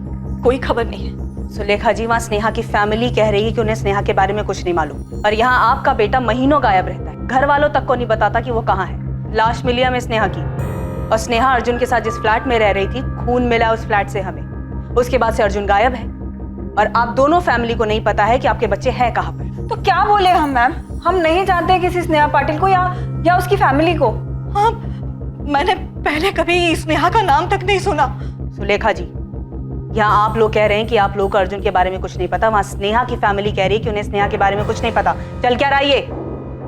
कोई खबर नहीं है। सुलेखा जी, वहाँ स्नेहा की फैमिली कह रही है कि उन्हें स्नेहा के बारे में कुछ नहीं मालूम, और यहाँ आपका बेटा महीनों गायब रहता है। घर वालों तक को नहीं बताता कि वो कहाँ है। लाश मिली हमें स्नेहा की, और स्नेहा अर्जुन के साथ जिस फ्लैट में रह रही थी, खून मिला उस फ्लैट से हमें। उसके बाद से अर्जुन गायब है, और आप दोनों फैमिली को नहीं पता है कि आपके बच्चे हैं कहाँ पर। तो क्या बोले हम मैम? हम नहीं जानते किसी स्नेहा पाटिल को या उसकी फैमिली को। हाँ, मैंने पहले कभी स्नेहा का नाम तक नहीं सुना। सुलेखा जी, यहाँ आप लोग कह रहे हैं कि आप लोगों को अर्जुन के बारे में कुछ नहीं पता, वहाँ स्नेहा की फैमिली कह रही है कि उन्हें स्नेहा के बारे में कुछ नहीं पता। चल क्या रहा ये?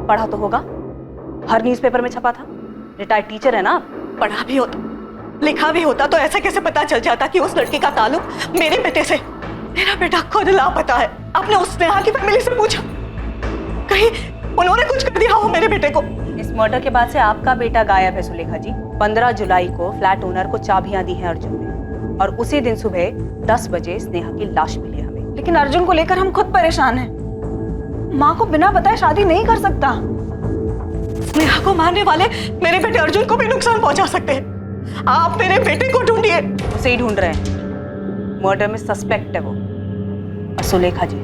पढ़ा तो होगा, हर न्यूज़पेपर में छपा था। रिटायर्ड टीचर है ना आप? पढ़ा भी होता, लिखा भी होता तो ऐसा कैसे पता चल जाता कि उस लड़की का ताल्लुक मेरे बेटे से? मेरा बेटा खुद लापता है। आपने उस स्नेहा की फैमिली से पूछा? कहीं उन्होंने कुछ कर दिया हो मेरे बेटे को? इस मर्डर के बाद से आपका बेटा गायब है सुलेखा जी। 15 जुलाई को फ्लैट ओनर को चाबियां दी हैं अर्जुन ने, और उसी दिन सुबह 10 बजे स्नेहा की लाश मिली हमें। लेकिन अर्जुन को लेकर हम खुद परेशान हैं। माँ को बिना बताए शादी नहीं कर सकता। स्नेहा को मारने वाले मेरे बेटे अर्जुन को भी नुकसान पहुंचा सकते हैं। आप मेरे बेटे को ढूंढिए। उसे ही ढूंढ रहे हैं, मर्डर में सस्पेक्ट है वो। और सुलेखा जी,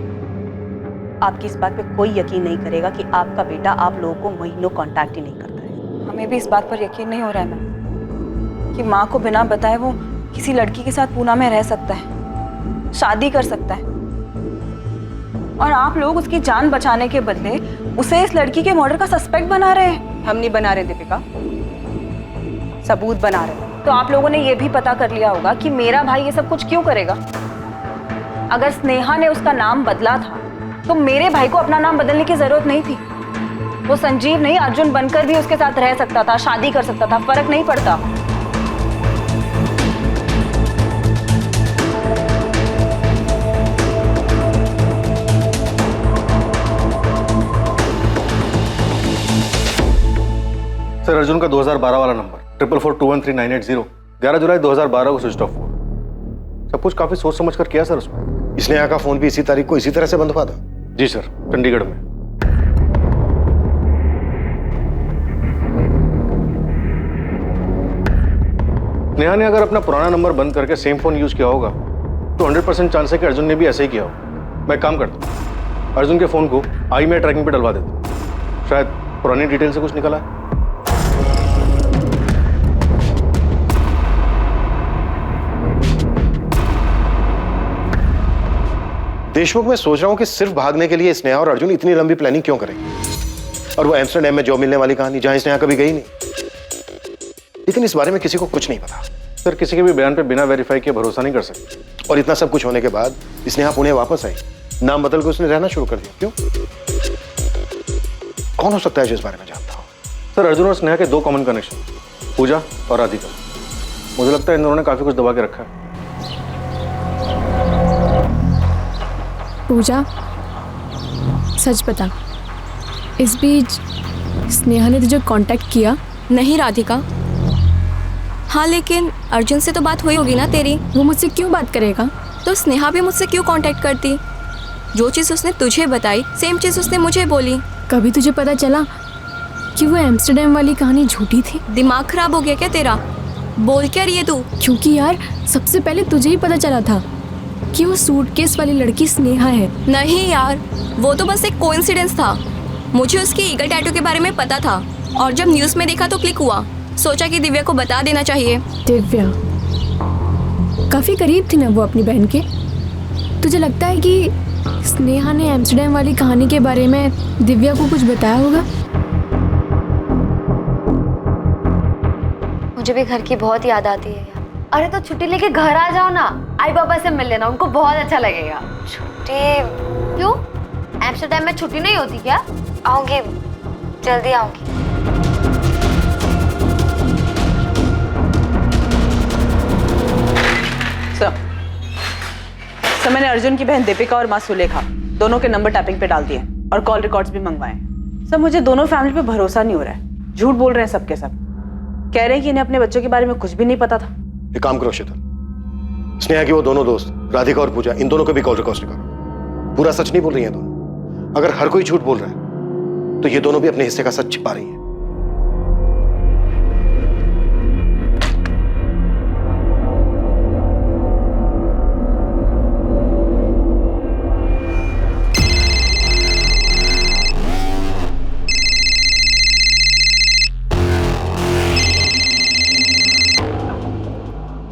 आपकी इस बात पे कोई यकीन नहीं करेगा कि आपका बेटा आप लोगों को महीनों कांटेक्ट ही नहीं करता है। हमें भी इस बात पर यकीन नहीं हो रहा है मैम कि माँ को बिना बताए वो किसी लड़की के साथ पूना में रह सकता है, शादी कर सकता है, और आप लोग उसकी जान बचाने के बदले उसे इस लड़की के मर्डर का सस्पेक्ट बना रहे हैं। हम नहीं बना रहे दीपिका, सबूत बना रहे हैं। तो आप लोगों ने ये भी पता कर लिया होगा कि मेरा भाई ये सब कुछ क्यों करेगा। अगर स्नेहा ने उसका नाम बदला था तो मेरे भाई को अपना नाम बदलने की जरूरत नहीं थी। वो संजीव नहीं, अर्जुन बनकर भी उसके साथ रह सकता था, शादी कर सकता था, फर्क नहीं पड़ता। सर, अर्जुन का 2012 वाला नंबर 4442139880 11 जुलाई 2012 को स्विच ऑफ हुआ। सब कुछ काफी सोच समझ कर किया सर उसमें। स्नेहा का फोन भी इसी तारीख को इसी तरह से बंद हुआ था? जी सर, चंडीगढ़ में। नेहा ने अगर अपना पुराना नंबर बंद करके सेम फोन यूज किया होगा तो 100% चांस है कि अर्जुन ने भी ऐसे ही किया हो। मैं काम करता हूँ, अर्जुन के फोन को IMEI ट्रैकिंग पे डलवा देता हूँ, शायद पुरानी डिटेल से कुछ निकला है। देशमुख, मैं सोच रहा हूं कि सिर्फ भागने के लिए स्नेहा और अर्जुन इतनी लंबी प्लानिंग क्यों करेंगे? और वो एम्स्टरडैम में जॉब मिलने वाली कहानी जहां स्नेहा कभी गई नहीं। लेकिन इस बारे में किसी को कुछ नहीं पता। सर, किसी के भी बयान पे बिना वेरीफाई किए भरोसा नहीं कर सकते। और इतना सब कुछ होने के बाद स्नेहा पुणे वापस आई, नाम बदल के उसने रहना शुरू कर दिया। क्यों? कौन हो सकता है जो इस बारे में जानता हो? सर, अर्जुन और स्नेहा के 2 कॉमन कनेक्शन, पूजा और राधिका। मुझे लगता है इन दोनों ने काफी कुछ दबा के रखा है। पूजा, सच बता, इस बीच स्नेहा ने तुझे कांटेक्ट किया? नहीं राधिका। हाँ, लेकिन अर्जुन से तो बात हुई होगी ना तेरी। वो मुझसे क्यों बात करेगा? तो स्नेहा भी मुझसे क्यों कांटेक्ट करती? जो चीज़ उसने तुझे बताई सेम चीज़ उसने मुझे बोली। कभी तुझे पता चला कि वो एम्स्टरडैम वाली कहानी झूठी थी? दिमाग खराब हो गया क्या तेरा? बोल क्या रही है तू? क्योंकि यार सबसे पहले तुझे ही पता चला था कि वो सूटकेस वाली लड़की स्नेहा है। नहीं यार, वो तो बस एक कोइंसिडेंस था। मुझे उसके ईगल टैटू के बारे में पता था और जब न्यूज़ में देखा तो क्लिक हुआ। सोचा कि दिव्या को बता देना चाहिए। दिव्या काफी करीब थी ना वो अपनी बहन के। तुझे लगता है कि स्नेहा ने एम्स्टरडैम वाली कहानी के बारे में दिव्या को कुछ बताया होगा? मुझे भी घर की बहुत याद आती है यार। अरे तो छुट्टी लेके घर आ जाओ ना, आई पापा से मिल लेना, उनको बहुत अच्छा लगेगा। छुट्टी? क्यों? एम्स्टरडैम में छुट्टी नहीं होती क्या? आऊंगी, जल्दी आऊंगी। सर, मैंने अर्जुन की बहन दीपिका और माँ सुलेखा दोनों के नंबर टैपिंग पे डाल दिए और कॉल रिकॉर्ड्स भी मंगवाए। सर, मुझे दोनों फैमिली पे भरोसा नहीं हो रहा है। झूठ बोल रहे हैं सबके सब। कह रहे हैं कि इन्हें अपने बच्चों के बारे में कुछ भी नहीं पता था। एक काम करो शीतल, स्नेहा की वो दोनों दोस्त राधिका और पूजा, इन दोनों के भी कॉल रिकॉर्ड्स निकालो। पूरा सच नहीं बोल रही हैं दोनों। अगर हर कोई झूठ बोल रहा है तो ये दोनों भी अपने हिस्से का सच छिपा रही हैं।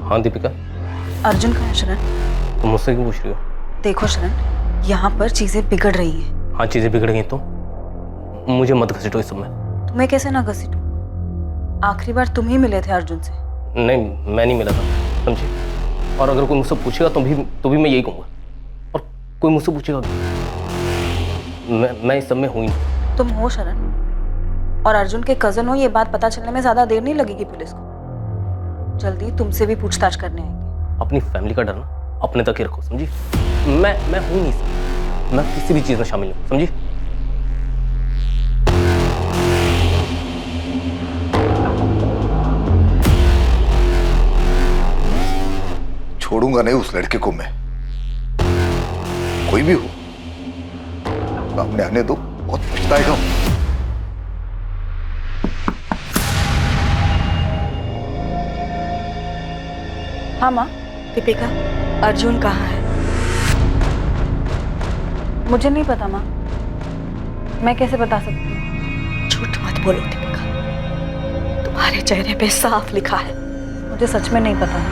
हाँ दीपिका। अर्जुन कहाँ है शरण? तुम मुझसे क्यों पूछ रही हो? देखो शरण, यहाँ पर चीजें बिगड़ रही हैं। हाँ, चीजें बिगड़ गई तो मुझे मत घसीटो इस समय। तुम्हें कैसे ना घसीटूं? आखिरी बार तुम ही मिले थे अर्जुन से। नहीं, मैं नहीं मिला था, समझी? और अगर कोई मुझसे पूछेगा तो भी मैं यही कहूँगा। और कोई मुझसे पूछेगा मैं इस सब में हूँ ही नहीं। तुम हो शरण, और अर्जुन के कजन हो, ये बात पता चलने में ज्यादा देर नहीं लगेगी पुलिस को। जल्दी तुमसे भी पूछताछ करने आएंगे। अपनी फैमिली का डर ना अपने तक ही रखो, समझी? मैं हूँ नहीं सर, मैं किसी भी चीज में शामिल हूँ, समझी? छोड़ूंगा नहीं उस लड़के को मैं, कोई भी हो। सामने आने दो, बहुत पछताएगा। हाँ माँ। दीपिका, अर्जुन कहाँ है? मुझे नहीं पता माँ, मैं कैसे बता सकती हूँ? झूठ मत बोलो दीपिका, तुम्हारे चेहरे पे साफ लिखा है। मुझे सच में नहीं पता।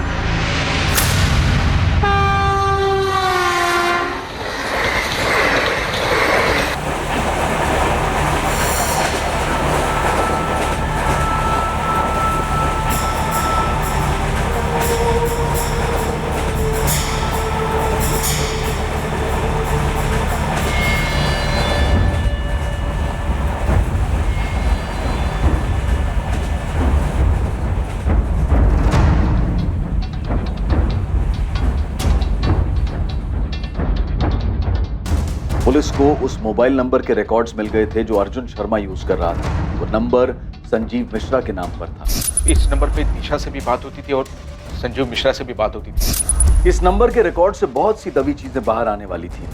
पुलिस को उस मोबाइल नंबर के रिकॉर्ड्स मिल गए थे जो अर्जुन शर्मा यूज कर रहा था। वो नंबर संजीव मिश्रा के नाम पर था। इस नंबर पे दिशा से भी बात होती थी और संजीव मिश्रा से भी बात होती थी। इस नंबर के रिकॉर्ड से बहुत सी दबी चीजें बाहर आने वाली थी,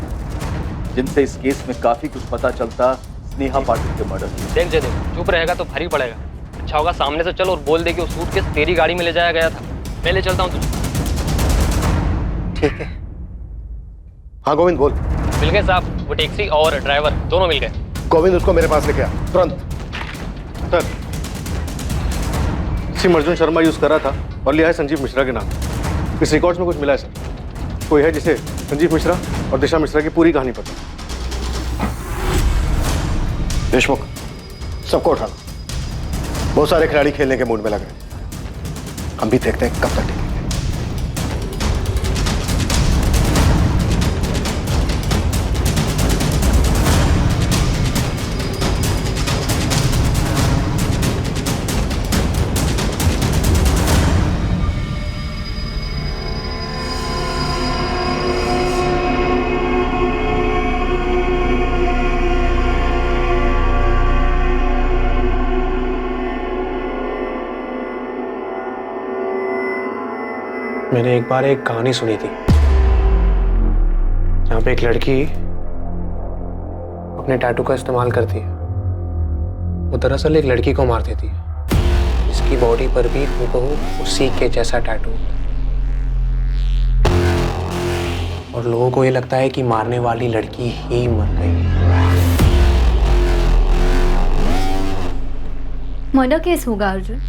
जिनसे इस केस में काफी कुछ पता चलता स्नेहा पाटिल के मर्डर की। देख जय देख, चुप रहेगा तो भारी पड़ेगा। अच्छा होगा सामने से चल और बोल दे कि वो सूटकेस तेरी गाड़ी में ले जाया गया था। मैं ले चलता हूँ तुझे। ठीक है। हाँ गोविंद बोल। मिल गए साहब, वो टैक्सी और ड्राइवर दोनों मिल गए। गोविंद उसको मेरे पास लेके आ तुरंत। Sir SIM Arjun Sharma use कर रहा था और लिया है संजीव मिश्रा के नाम। इस रिकॉर्ड्स में कुछ मिला है सर। कोई है जिसे संजीव मिश्रा और दिशा मिश्रा की पूरी कहानी पता। देशमुख सबको उठाना। बहुत सारे खिलाड़ी खेलने के मूड में लग रहे हैं। हम भी देखते हैं कब तक टिकेंगे। मैंने एक बार एक कहानी सुनी थी जहाँ पे एक लड़की अपने टैटू का इस्तेमाल करती है। वो दरअसल एक लड़की को मार देती है, इसकी बॉडी पर भी हूबहू उसी के जैसा टैटू होता है और लोगों को ये लगता है कि मारने वाली लड़की ही मर गई। मर्डर केस होगा अर्जुन।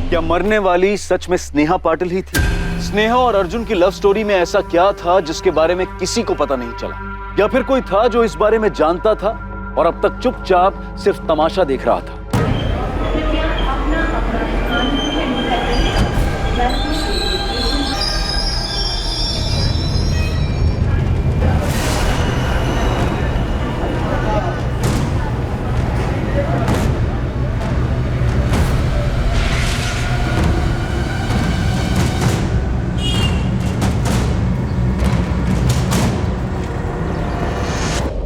क्या मरने वाली सच में स्नेहा पाटिल ही थी? स्नेहा और अर्जुन की लव स्टोरी में ऐसा क्या था जिसके बारे में किसी को पता नहीं चला? या फिर कोई था जो इस बारे में जानता था और अब तक चुपचाप सिर्फ तमाशा देख रहा था?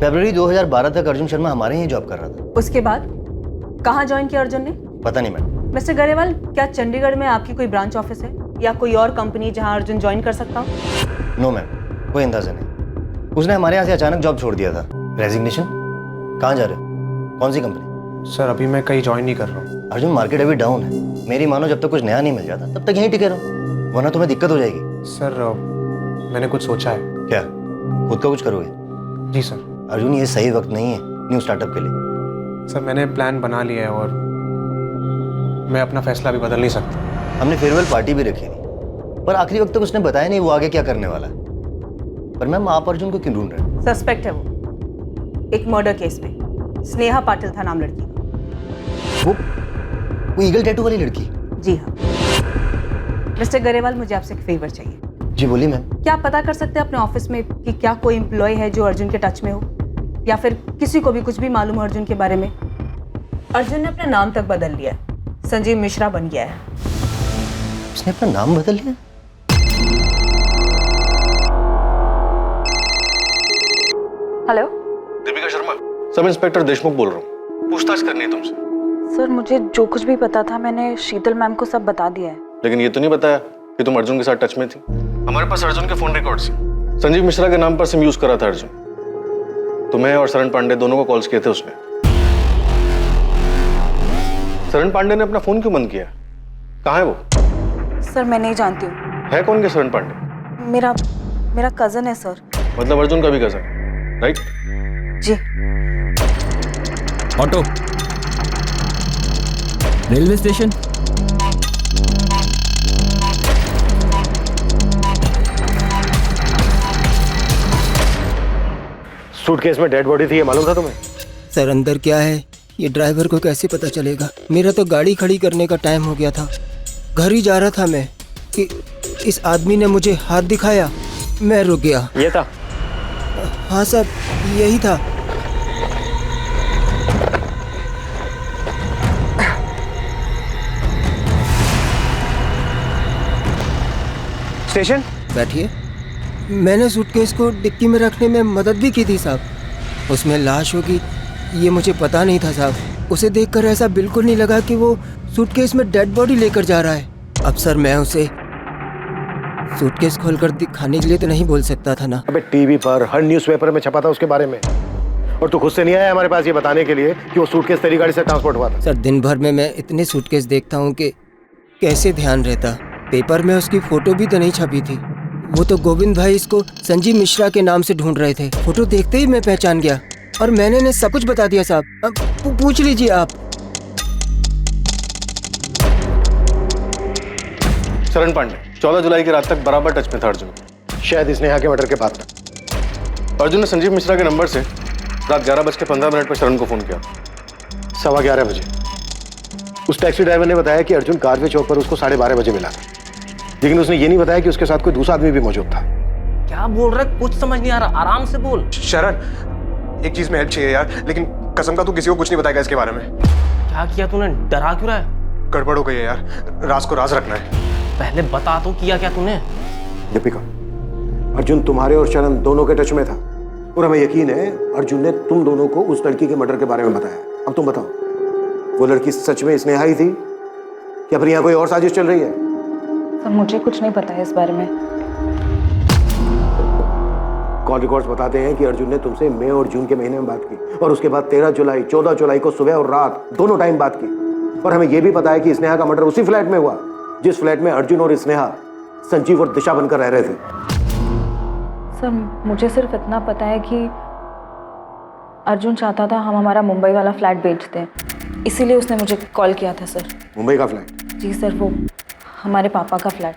फरवरी 2012 तक अर्जुन शर्मा हमारे यहाँ जॉब कर रहा था। उसके बाद कहाँ ज्वाइन किया अर्जुन ने? पता नहीं मैडम। मिस्टर गरेवाल, क्या चंडीगढ़ में आपकी कोई ब्रांच ऑफिस है या कोई और कंपनी जहाँ अर्जुन ज्वाइन कर सकता हो? नो मैम, कोई अंदाजा नहीं। उसने हमारे यहाँ से अचानक जॉब छोड़ दिया था। रेजिग्नेशन? कहाँ जा रहे हो? कौन सी कंपनी? सर अभी मैं कहीं ज्वाइन नहीं कर रहा हूँ। अर्जुन मार्केट अभी डाउन है। मेरी मानो जब तक कुछ नया नहीं मिल जाता तब तक यहीं टिके रहो, वरना तुम्हें दिक्कत हो जाएगी। सर मैंने कुछ सोचा है। क्या? खुद का कुछ करोगे? जी सर। अर्जुन ये सही वक्त नहीं है न्यू स्टार्टअप के लिए। सर मैंने प्लान बना लिया है और मैं अपना फैसला भी बदल नहीं सकता। हमने फेयरवेल पार्टी भी रखी थी, पर आखिरी वक्त तक उसने बताया नहीं वो आगे क्या करने वाला है। पर मैम आप अर्जुन को क्यों ढूंढ रहे हैं? सस्पेक्ट है वो एक मर्डर केस में। स्नेहा पाटिल था नाम लड़की का। वो ईगल टैटू वाली लड़की? जी हाँ। मिस्टर गरेवाल, मुझे आपसे एक फेवर चाहिए। जी बोलिए मैम। क्या आप पता कर सकते हैं अपने ऑफिस में कि क्या कोई एम्प्लॉय है जो अर्जुन के टच में हो, या फिर किसी को भी कुछ भी मालूम हो अर्जुन के बारे में? अर्जुन ने अपना नाम तक बदल लिया है, संजीव मिश्रा बन गया है। उसने अपना नाम बदल लिया? Hello Deepika Sharma, sub inspector Deshmukh बोल रहा हूँ। पूछताछ करनी है तुमसे। सर मुझे जो कुछ भी पता था मैंने शीतल मैम को सब बता दिया है। लेकिन ये तो नहीं बताया कि तुम अर्जुन के साथ टच में थी। हमारे पास अर्जुन के फोन रिकॉर्ड्स हैं। संजीव मिश्रा के नाम पर सिम यूज करा था अर्जुन। तुम्हें और शरण पांडे दोनों को कॉल्स किए थे उसने। शरण पांडे ने अपना फोन क्यों बंद किया? कहाँ है वो? सर मैं नहीं जानती हूँ। है कौन के शरण पांडे? मेरा कजन है सर। मतलब अर्जुन का भी कजन, राइट? जी। Auto, railway station. सूटकेस में डेड बॉडी थी, ये मालूम था तुम्हें? सर अंदर क्या है ये ड्राइवर को कैसे पता चलेगा? मेरा तो गाड़ी खड़ी करने का टाइम हो गया था, घर ही जा रहा था मैं कि इस आदमी ने मुझे हाथ दिखाया, मैं रुक गया। ये था? हाँ सर यही था। स्टेशन बैठिए। मैंने सूटकेस को डिक्की में रखने में मदद भी की थी साहब। उसमें लाश होगी ये मुझे पता नहीं था साहब। उसे देखकर ऐसा बिल्कुल नहीं लगा कि वो सूटकेस में डेड बॉडी लेकर जा रहा है। अब सर मैं उसे सूटकेस खोलकर दिखाने के लिए तो नहीं बोल सकता था ना। अबे टीवी पर हर न्यूज़पेपर में छपा था उसके बारे में, और तू खुद से नहीं आया हमारे पास ये बताने के लिए कि वो सूटकेस तेरी गाड़ी से ट्रांसपोर्ट हुआ था। सर दिन भर में मैं इतने सूटकेस देखता हूँ कि कैसे ध्यान रहता। पेपर में उसकी फोटो भी तो नहीं छपी थी। वो तो गोविंद भाई इसको संजीव मिश्रा के नाम से ढूंढ रहे थे। फोटो देखते ही मैं पहचान गया और मैंने इन्हें सब कुछ बता दिया साहब। अब पूछ लीजिए आप। शरण पांडे 14 जुलाई की रात तक बराबर टच में था अर्जुन, शायद स्नेहा के मर्डर के बाद तक। अर्जुन ने संजीव मिश्रा के नंबर से रात 11:15 पर शरण को फोन किया। 11:15 बजे उस टैक्सी ड्राइवर ने बताया कि अर्जुन कारवे चौक पर उसको 12:30 बजे मिला था, लेकिन उसने ये नहीं बताया कि उसके साथ कोई दूसरा आदमी भी मौजूद था। क्या बोल रहा है? कुछ समझ नहीं आ रहा, आराम से बोल। शरण एक चीज में हेल्प चाहिए यार, लेकिन कसम का तू किसी को कुछ नहीं बताएगा इसके बारे में। क्या किया तूने? डरा क्यों रहा है? गड़बड़ हो गई है यार, राज को राज रखना है। पहले बता तो किया क्या तूने? दीपिका, अर्जुन तुम्हारे और शरण दोनों के टच में था और हमें यकीन है अर्जुन ने तुम दोनों को उस लड़की के मर्डर के बारे में बताया। अब तुम बताओ, वो लड़की सच में स्नेहा ही थी कि अपनी यहाँ कोई और साजिश चल रही है? सर मुझे कुछ नहीं पता है इस बारे में। कॉल रिकॉर्ड्स बताते हैं कि अर्जुन ने तुमसे मई और जून के महीने में बात की और उसके बाद 13 जुलाई 14 जुलाई को सुबह और रात दोनों टाइम बात की। और हमें यह भी पता है कि स्नेहा का मर्डर उसी फ्लैट में हुआ जिस फ्लैट में अर्जुन और स्नेहा संजीव और दिशा बनकर रह रहे थे। सर मुझे सिर्फ इतना पता है कि अर्जुन चाहता था हम हमारा मुंबई वाला फ्लैट बेच दें, इसीलिए उसने मुझे कॉल किया था सर। मुंबई का फ्लैट? जी सर, वो हमारे पापा का फ्लैट।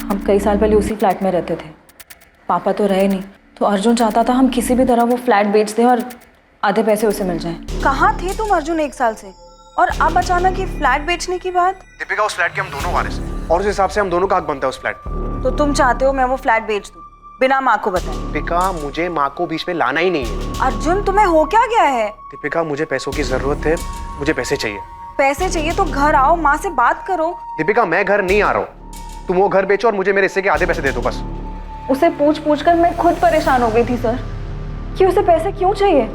हम कई साल पहले उसी फ्लैट में रहते थे। पापा तो रहे नहीं, तो अर्जुन चाहता था हम किसी भी तरह वो फ्लैट बेच दें और आधे पैसे उसे मिल जाएं। कहाँ थे तुम अर्जुन 1 साल से, और अब अचानक ये फ्लैट बेचने की बात? दीपिका, उस फ्लैट के हम दोनों वारिस हैं और उस हिसाब से हम दोनों का हक बनता है उस फ्लैट पर। तो तुम चाहते हो मैं वो फ्लैट बेच दूं बिना माँ को बताए? दीपिका, मुझे माँ को बीच में लाना ही नहीं है। अर्जुन तुम्हें हो क्या गया है? दीपिका, मुझे पैसों की जरूरत है, मुझे पैसे चाहिए। पैसे चाहिए तो घर आओ, माँ से बात करो। दीपिका, मैं घर नहीं आ रहा हूँ, तुम वो घर बेचो और मुझे मेरे हिस्से के आधे पैसे दे दो बस। उसे पूछ कर मैं खुद परेशान हो गई थी सर कि उसे पैसे क्यों चाहिए,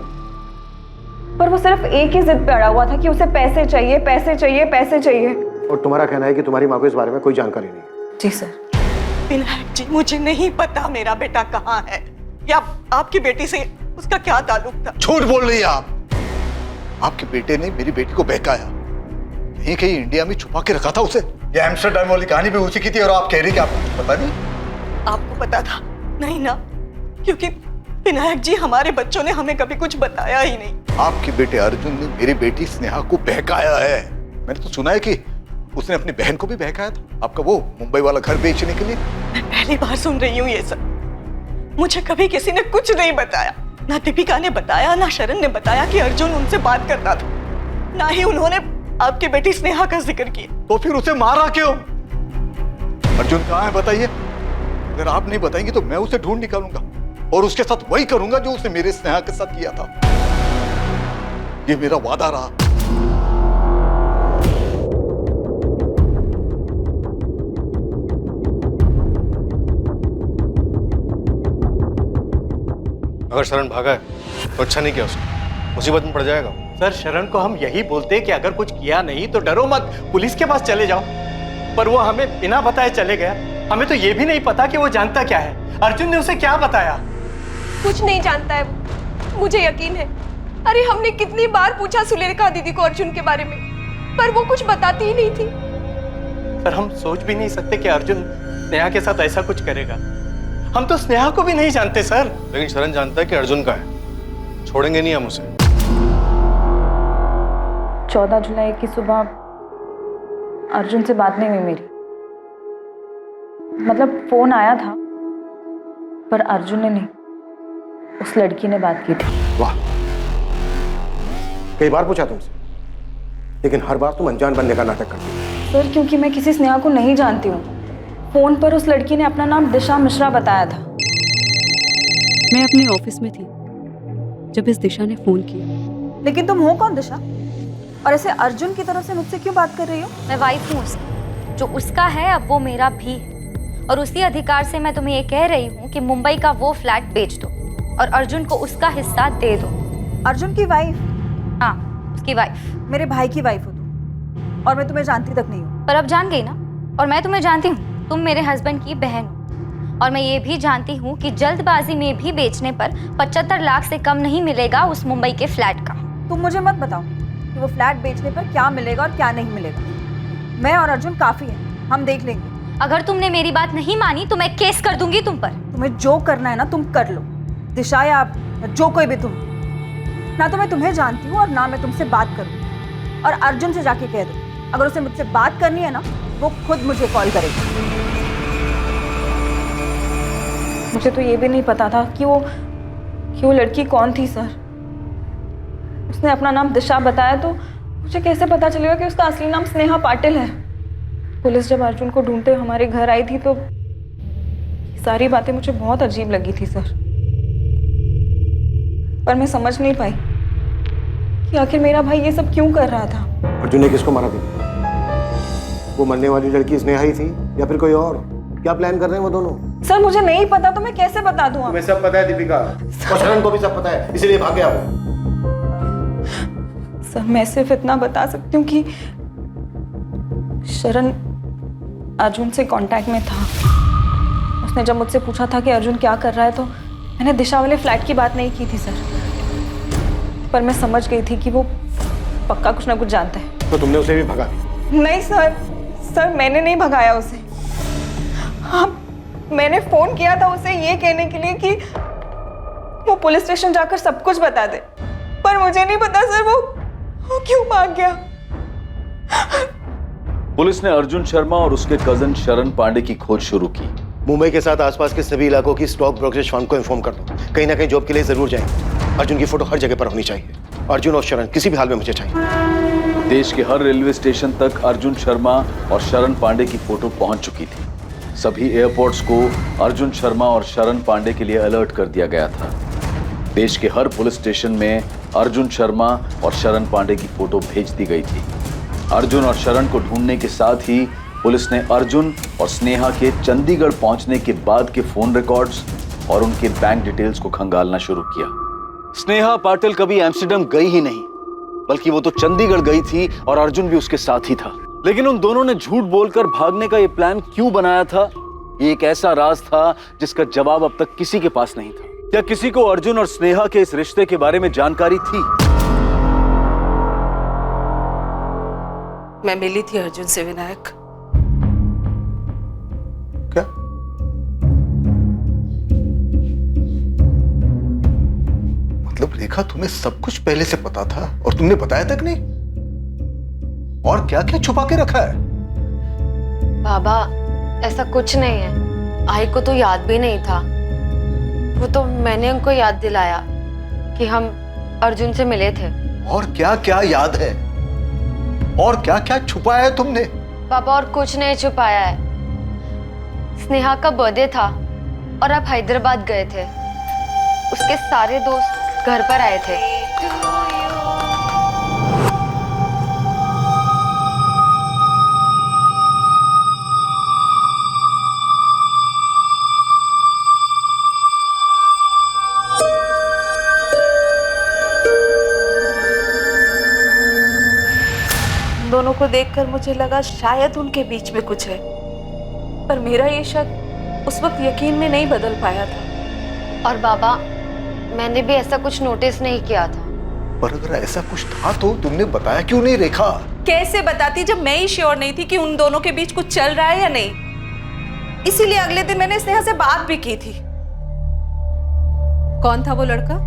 पर वो सिर्फ एक ही जिद पे अड़ा हुआ था कि उसे पैसे चाहिए, पैसे चाहिए, पैसे चाहिए। और तुम्हारा कहना है कि तुम्हारी माँ को इस बारे में कोई जानकारी नहीं? जी सर। विनायक जी, मुझे नहीं पता मेरा बेटा कहाँ है या आपकी बेटी से उसका क्या ताल्लुक था। झूठ बोल रही है आप। आपके बेटे ने मेरी बेटी को बहकाया, कहीं कहीं इंडिया में छुपा के रखा था उसे। ये एम्स्टर्डम वाली कहानी भी उसी की थी और आप कह रही कि आपको कुछ पता नहीं? आपको पता था? नहीं ना, क्योंकि विनायक जी हमारे बच्चों ने हमें कभी कुछ बताया ही नहीं। आपके बेटे अर्जुन ने मेरी बेटी स्नेहा को बहकाया है। मैंने तो सुना है कि उसने अपनी बहन को भी बहकाया था आपका वो मुंबई वाला घर बेचने के लिए। मैं पहली बार सुन रही हूँ ये सब। मुझे कभी किसी ने कुछ नहीं बताया, ना दीपिका ने बताया, ना शरण ने बताया कि अर्जुन उनसे बात करता था, ना ही उन्होंने आपकी बेटी स्नेहा का जिक्र किया। तो फिर उसे मारा क्यों? अर्जुन कहाँ है बताइए। अगर आप नहीं बताएंगे तो मैं उसे ढूंढ निकालूंगा और उसके साथ वही करूंगा जो उसने मेरे स्नेहा के साथ किया था। ये मेरा वादा रहा। अगर शरण भागा है तो अच्छा नहीं किया उसने, मुसीबत में पड़ जाएगा। सर शरण को हम यही बोलते कि अगर कुछ किया नहीं तो डरो मत, पुलिस के पास चले जाओ, पर वो हमें बिना बताए चले गया। हमें तो ये भी नहीं पता कि वो जानता क्या है। अर्जुन ने उसे क्या बताया? कुछ नहीं जानता है, मुझे यकीन है। अरे हमने कितनी बार पूछा सुलेखा दीदी को अर्जुन के बारे में, पर वो कुछ बताती ही नहीं थी। सर हम सोच भी नहीं सकते कि अर्जुन स्नेहा के साथ ऐसा कुछ करेगा। हम तो स्नेहा को भी नहीं जानते सर। लेकिन शरण जानता है कि अर्जुन का है, छोड़ेंगे नहीं हम उसे। 14 जुलाई की सुबह अर्जुन से बात नहीं हुई मेरी, मतलब फोन आया था पर अर्जुन ने नहीं, उस लड़की ने बात की थी। वाह, कई बार पूछा तुमसे, लेकिन हर बार तुम अनजान बनने का नाटक करती हो। सर क्योंकि मैं किसी स्नेहा को नहीं जानती हूँ। फोन पर उस लड़की ने अपना नाम दिशा मिश्रा बताया था। मैं अपने ऑफिस में थी जब इस दिशा ने फोन किया। लेकिन तुम हो कौन दिशा, और ऐसे अर्जुन की तरफ से मुझसे क्यों बात कर रही हो? मैं वाइफ हूँ उसकी, जो उसका है अब वो मेरा भी है, और उसी अधिकार से मैं तुम्हें ये कह रही हूँ कि मुंबई का वो फ्लैट बेच दो और अर्जुन को उसका हिस्सा दे दो। अर्जुन की वाइफ? हाँ, उसकी वाइफ। मेरे भाई की वाइफ हो तुम, और मैं तुम्हें जानती तक नहीं हूँ। पर अब जान गई ना, और मैं तुम्हें जानती हूँ, तुम मेरे हस्बैंड की बहन हो। और मैं ये भी जानती हूँ कि जल्दबाजी में भी बेचने पर 75 लाख से कम नहीं मिलेगा उस मुंबई के फ्लैट का। तुम मुझे मत बताओ कि वो फ्लैट बेचने पर क्या मिलेगा और क्या नहीं मिलेगा। मैं और अर्जुन काफी हैं, हम देख लेंगे। अगर तुमने मेरी बात नहीं मानी तो मैं केस कर दूंगी तुम पर। तुम्हें जो करना है ना तुम कर लो, दिशा या जो कोई भी तुम। ना तो मैं तुम्हें जानती हूँ और ना मैं तुमसे बात करूँ। और अर्जुन से जाके कह दो, अगर उसे मुझसे बात करनी है ना वो खुद मुझे कॉल करेगा। मुझे तो ये भी नहीं पता था कि वो लड़की कौन थी सर। उसने अपना नाम दिशा बताया तो मुझे कैसे पता चलेगा कि उसका असली नाम स्नेहा पाटिल है। पुलिस जब अर्जुन को ढूंढते हमारे घर आई थी तो सारी बातें मुझे बहुत अजीब लगी थी सर। पर मैं समझ नहीं पाई कि आखिर मेरा भाई ये सब क्यों कर रहा था। अर्जुन ने किसको मारा था? वो मरने वाली लड़की स्नेहा ही थी या फिर कोई और? क्या प्लान कर रहे हैं वो दोनों? सर मुझे नहीं पता तो मैं कैसे बता दूं? तुम्हें सब पता है दीपिका, और शरण को भी सब पता है, इसीलिए भाग गया वो। सर मैं सिर्फ इतना बता सकती हूँ कि शरण अर्जुन से कांटेक्ट में था। उसने जब मुझसे पूछा था कि अर्जुन क्या कर रहा है तो मैंने दिशा वाले फ्लैट की बात नहीं की थी सर। पर मैं समझ गई थी कि वो पक्का कुछ ना कुछ जानता है। तो तुमने उसे भी भगा दिया? नहीं सर मैंने नहीं भगाया उसे। हाँ, मैंने फोन किया था उसे ये कहने के लिए कि वो पुलिस स्टेशन जाकर सब कुछ बता दे। पर मुझे नहीं पता सर वो क्यों भाग गया। पुलिस ने अर्जुन शर्मा और उसके कजन शरण पांडे की खोज शुरू की। मुंबई के साथ आसपास के सभी इलाकों की स्टॉक ब्रोकरेज फर्म को इन्फॉर्म कर दो, कहीं ना कहीं जॉब के लिए जरूर जाएंगे। अर्जुन की फोटो हर जगह पर होनी चाहिए। अर्जुन और शरण किसी भी हाल में मुझे चाहिए। देश के हर रेलवे स्टेशन तक अर्जुन शर्मा और शरण पांडे की फोटो पहुंच चुकी थी। सभी एयरपोर्ट्स को अर्जुन शर्मा और शरण पांडे के लिए अलर्ट कर दिया गया था। देश के हर पुलिस स्टेशन में अर्जुन शर्मा और शरण पांडे की फोटो भेज दी गई थी। अर्जुन और शरण को ढूंढने के साथ ही पुलिस ने अर्जुन और स्नेहा के चंडीगढ़ पहुंचने के बाद के फोन रिकॉर्ड्स और उनके बैंक डिटेल्स को खंगालना शुरू किया। स्नेहा पाटिल कभी एम्स्टर्डम गई ही नहीं, बल्कि वो तो चंडीगढ़ गई थी और अर्जुन भी उसके साथ ही था। लेकिन उन दोनों ने झूठ बोलकर भागने का ये प्लान क्यों बनाया था, ये एक ऐसा राज था जिसका जवाब अब तक किसी के पास नहीं था। क्या किसी को अर्जुन और स्नेहा के इस रिश्ते के बारे में जानकारी थी? मैं मिली थी अर्जुन से विनायक। क्या? मतलब रेखा तुम्हें सब कुछ पहले से पता था और तुमने बताया तक नहीं? और क्या क्या छुपा के रखा है? बाबा ऐसा कुछ नहीं है, आई को तो याद भी नहीं था। वो तो मैंने उनको याद दिलाया कि हम अर्जुन से मिले थे। और क्या क्या याद है? और क्या क्या छुपाया है तुमने? पापा और कुछ नहीं छुपाया है। स्नेहा का बर्थडे था और आप हैदराबाद गए थे। उसके सारे दोस्त घर पर आए थे। दोनों को देखकर मुझे लगा शायद उनके बीच में कुछ है, पर मेरा ये शक उस वक्त यकीन में नहीं बदल पाया था। और बाबा मैंने भी ऐसा कुछ नोटिस नहीं किया था। पर अगर ऐसा कुछ था तो तुमने बताया क्यों नहीं रेखा? कैसे बताती जब मैं ही श्योर नहीं थी कि उन दोनों के बीच कुछ चल रहा है या नहीं। इसीलिए अगले दिन मैंने स्नेहा से बात भी की थी। कौन था वो लड़का?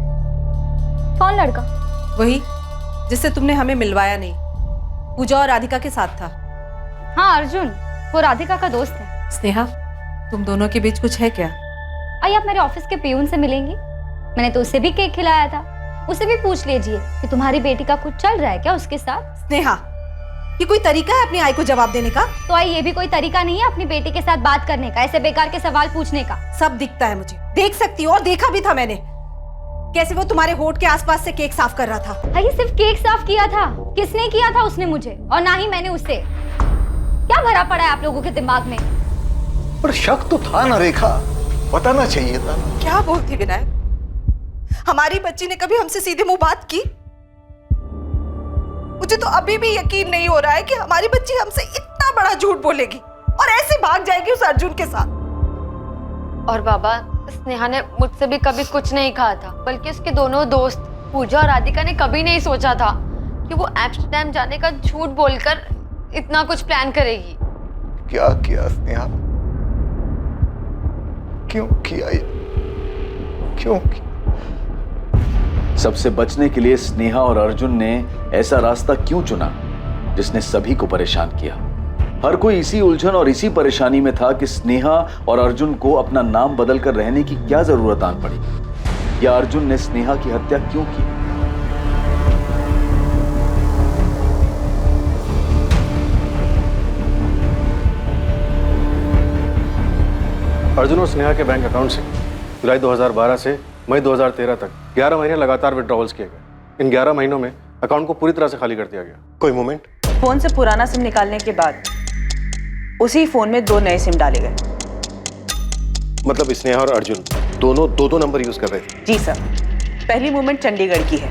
कौन लड़का? वही जिससे तुमने हमें मिलवाया नहीं, पूजा और राधिका के साथ था। हाँ अर्जुन, वो राधिका का दोस्त है। स्नेहा, तुम दोनों के बीच कुछ है क्या? आइए आप मेरे ऑफिस के पियून से मिलेंगी। मैंने तो उसे भी केक खिलाया था। उसे भी पूछ लीजिए कि तुम्हारी बेटी का कुछ चल रहा है क्या उसके साथ। स्नेहा, ये कोई तरीका है अपनी आई को जवाब देने का? तो आई ये भी कोई तरीका नहीं है अपनी बेटी के साथ बात करने का, ऐसे बेकार के सवाल पूछने का। सब दिखता है मुझे, देख सकती हो, और देखा भी था मैंने कैसे वो तुम्हारे होठ के आसपास से केक साफ कर रहा था। ये सिर्फ केक साफ किया था? किसने किया था? उसने मुझे, और ना ही मैंने उससे। क्या भरा पड़ा है आप लोगों के दिमाग में? पर शक तो था ना रेखा, बताना चाहिए था। क्या बोलती विनायक, हमारी बच्ची ने कभी हमसे सीधे मुंह बात की? मुझे तो अभी भी यकीन नहीं हो रहा है कि हमारी बच्ची हमसे इतना बड़ा झूठ बोलेगी और ऐसे भाग जाएगी उस अर्जुन के साथ। और बाबा, स्नेहा ने मुझसे भी कभी कुछ नहीं कहा था, बल्कि उसके दोनों दोस्त पूजा और राधिका ने कभी नहीं सोचा था कि वो एम्स्टर्डम जाने का झूठ बोलकर इतना कुछ प्लान करेगी। क्या किया स्नेहा? क्यों किया ये? क्यों किया? सबसे बचने के लिए स्नेहा और अर्जुन ने ऐसा रास्ता क्यों चुना जिसने सभी को परेशान किया? हर कोई इसी उलझन और इसी परेशानी में था कि स्नेहा और अर्जुन को अपना नाम बदलकर रहने की क्या जरूरत आन पड़ी, या अर्जुन ने स्नेहा की हत्या क्यों की? अर्जुन और स्नेहा के बैंक अकाउंट से जुलाई 2012 से मई 2013 तक 11 महीने लगातार विड्रॉवल्स किए गए। इन 11 महीनों में अकाउंट को पूरी तरह से खाली कर दिया गया। कोई मूवमेंट? फोन से पुराना सिम निकालने के बाद उसी फोन में 2 नए सिम डाले गए। मतलब स्नेहा और अर्जुन दोनों दो नंबर यूज कर रहे थे? जी सर। पहली मूवमेंट चंडीगढ़ की है।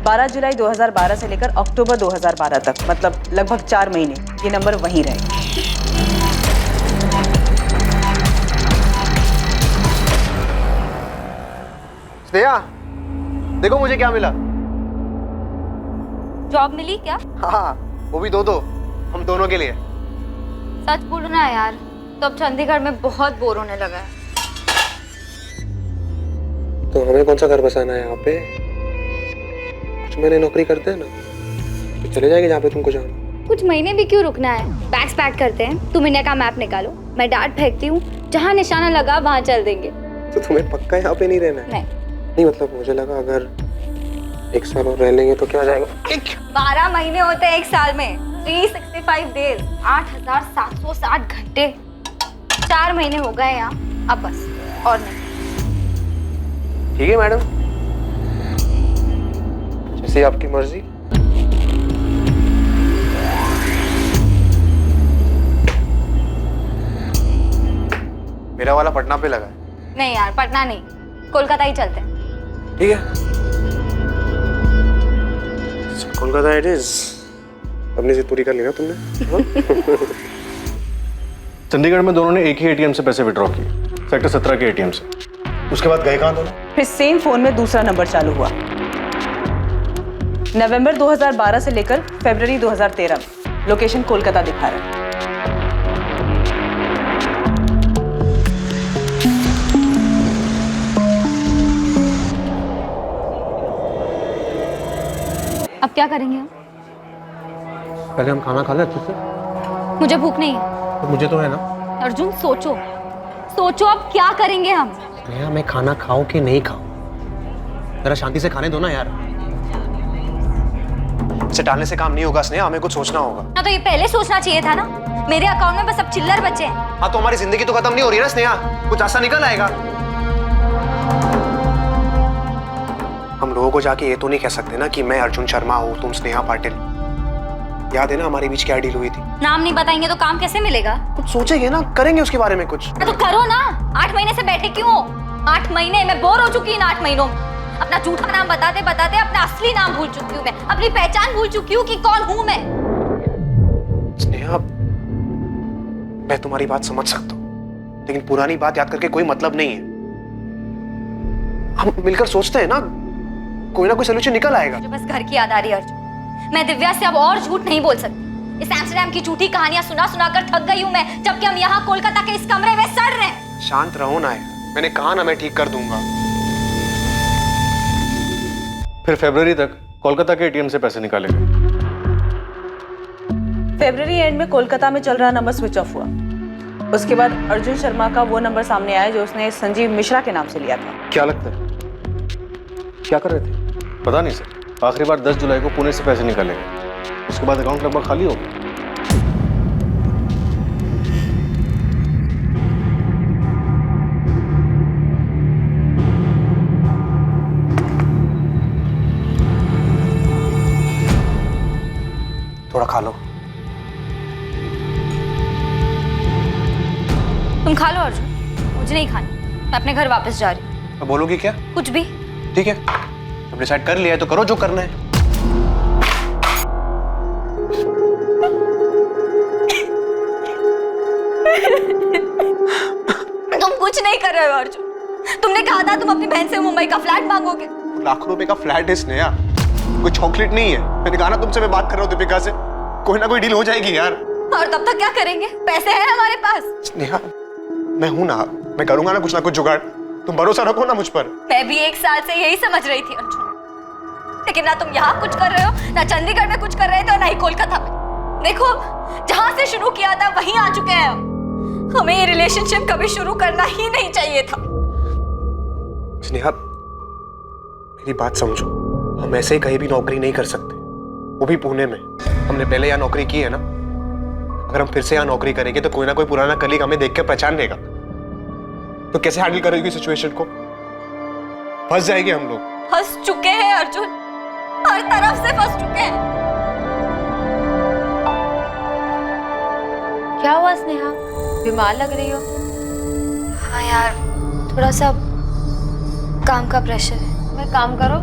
12 जुलाई 2012 से लेकर अक्टूबर 2012 तक, मतलब लगभग 4 महीने ये नंबर वहीं रहे। स्नेहा, देखो मुझे क्या मिला। जॉब मिली क्या? हाँ, वो भी दो हम दोनों के लिए। सच बोलो ना यार, तो अब चंडीगढ़ में बहुत बोर होने लगा है। तो हमें कौन सा घर बसाना है यहाँ पे? कुछ महीने नौकरी करते हैं ना, तो चले जाएंगे जहाँ पे तुमको जाना। कुछ महीने भी क्यों रुकना है? बैग्स पैक करते हैं, तुम इंडिया का मैप निकालो, मैं डार्ट फेंकती हूँ, जहाँ निशाना लगा वहाँ चल देंगे। तो तुम्हें पक्का यहाँ पे नहीं रहना है? नहीं मतलब मुझे लगा अगर 1 साल और रह लेंगे तो क्या हो जाएगा? 12 महीने होते हैं 1 साल में, 365 डेज, 8760 घंटे। 4 महीने हो गए यहाँ, अब बस और नहीं। ठीक है मैडम, जैसे आपकी मर्जी। मेरा वाला पटना पे लगा है। नहीं यार, पटना नहीं, कोलकाता ही चलते हैं। ठीक है, कोलकाता इट इज। अपनी जिद पूरी कर ली ना तुमने? चंडीगढ़ में दोनों ने एक ही एटीएम से पैसे विड्रॉ किए, सेक्टर 17 के एटीएम से। उसके बाद गए कहां दोनों? फिर सेम फोन में दूसरा नंबर चालू हुआ। नवंबर 2012 से लेकर फरवरी 2013 में लोकेशन कोलकाता दिखा रहा है। अब क्या करेंगे हम? पहले हम खाना खा लें अच्छे से। मुझे भूख नहीं है। तो मुझे तो है ना। अर्जुन सोचो, सोचो अब क्या करेंगे हम? भैया मैं खाना खाऊं कि नहीं खाऊं, जरा शांति से खाने दो ना यार। इसे टालने से काम नहीं होगा स्नेहा, हमें कुछ सोचना होगा। ना तो ये पहले सोचना चाहिए था ना। मेरे अकाउंट में बस अब चिल्लर बचे हैं। हाँ तो हमारी जिंदगी तो खत्म नहीं हो रही है ना स्नेहा, कुछ ऐसा निकल आएगा। हम लोगों को जाके ये तो नहीं कह सकते ना कि मैं अर्जुन शर्मा हूँ, तुम स्नेहा पाटिल। याद है ना हमारे बीच क्या डील हुई थी? नाम नहीं बताएंगे तो काम कैसे मिलेगा? कुछ सोचेंगे ना, करेंगे उसके बारे में कुछ। तो करो ना। 8 महीने से बैठे क्यों? 8 महीने मैं बोर हो चुकी हूँ। 8 महीनों में अपना झूठा नाम बताते बताते अपना असली नाम भूल चुकी हूँ। मैं अपनी पहचान भूल चुकी हूँ कि कौन हूँ मैं। स्नेहा, मैं तुम्हारी बात समझ सकता हूँ, लेकिन पुरानी बात याद करके कोई मतलब नहीं है। हम मिलकर सोचते हैं ना, कोई ना कोई सोल्यूशन निकल आएगा। मुझे बस घर की याद आ रही है अर्जुन। मैं दिव्या से अब और झूठ नहीं बोल सकती। इस एम्स्टर्डम की झूठी कहानियां सुना सुना कर थक गई हूँ मैं, जबकि हम यहाँ कोलकाता के इस कमरे में सड़ रहे हैं। शांत रहो ना यार, मैंने कहा ना मैं ठीक कर दूंगा। फिर फरवरी तक कोलकाता के एटीएम से पैसे निकाले गए। फरवरी एंड में कोलकाता में चल रहा नंबर स्विच ऑफ हुआ। उसके बाद अर्जुन शर्मा का वो नंबर सामने आया जो उसने संजीव मिश्रा के नाम से लिया था। क्या लगता है क्या कर रहे थे? पता नहीं सर, आखिरी बार 10 जुलाई को पुणे से पैसे निकाले गए, उसके बाद अकाउंट लगभग खाली हो गया। थोड़ा खा लो। तुम खा लो अर्जुन, मुझे नहीं खानी। मैं अपने घर वापस जा रही हूँ। तो बोलोगी क्या? कुछ भी। ठीक है, अब डिसाइड कर लिया है तो करो जो करना है। रहे हो अर्जुन? तुमने कहा था तुम अपनी बहन से मुंबई का फ्लैट मांगोगे। लाखों रुपए का फ्लैट है स्नेहा, कोई चॉकलेट नहीं है। मैंने कहा ना तुमसे, मैं बात कर रहा हूँ दीपिका से, कोई ना कोई डील हो जाएगी यार। और तब तक क्या करेंगे? पैसे हैं हमारे पास। स्नेहा, मैं हूं ना, मैं करूंगा ना कुछ जुगाड़, तुम भरोसा रखो ना मुझ पर। मैं भी 1 साल से यही समझ रही थी अर्जुन, लेकिन ना तुम यहाँ कुछ कर रहे हो, ना चंडीगढ़ में कुछ कर रहे थे, और ना ही कोलकाता में। देखो, जहां से शुरू किया था वहीं आ चुके हैं हम। हमें ये रिलेशनशिप कभी शुरू करना ही नहीं चाहिए था। स्नेहा, मेरी बात समझो, हम ऐसे ही कहीं भी नौकरी नहीं कर सकते, वो भी पुणे में। हमने पहले यहाँ नौकरी की है ना, अगर हम फिर से यहाँ नौकरी करेंगे तो कोई ना कोई पुराना कलीग हमें देख के पहचान लेगा। तो कैसे हैंडल करोगी सिचुएशन को? फंस जाएंगे हम लोग। फंस चुके हैं अर्जुन, हर तरफ से फंस चुके हैं। क्या हुआ स्नेहा, बीमार लग रही हो? हाँ यार, थोड़ा सा काम का प्रेशर है। तुम एक काम करो,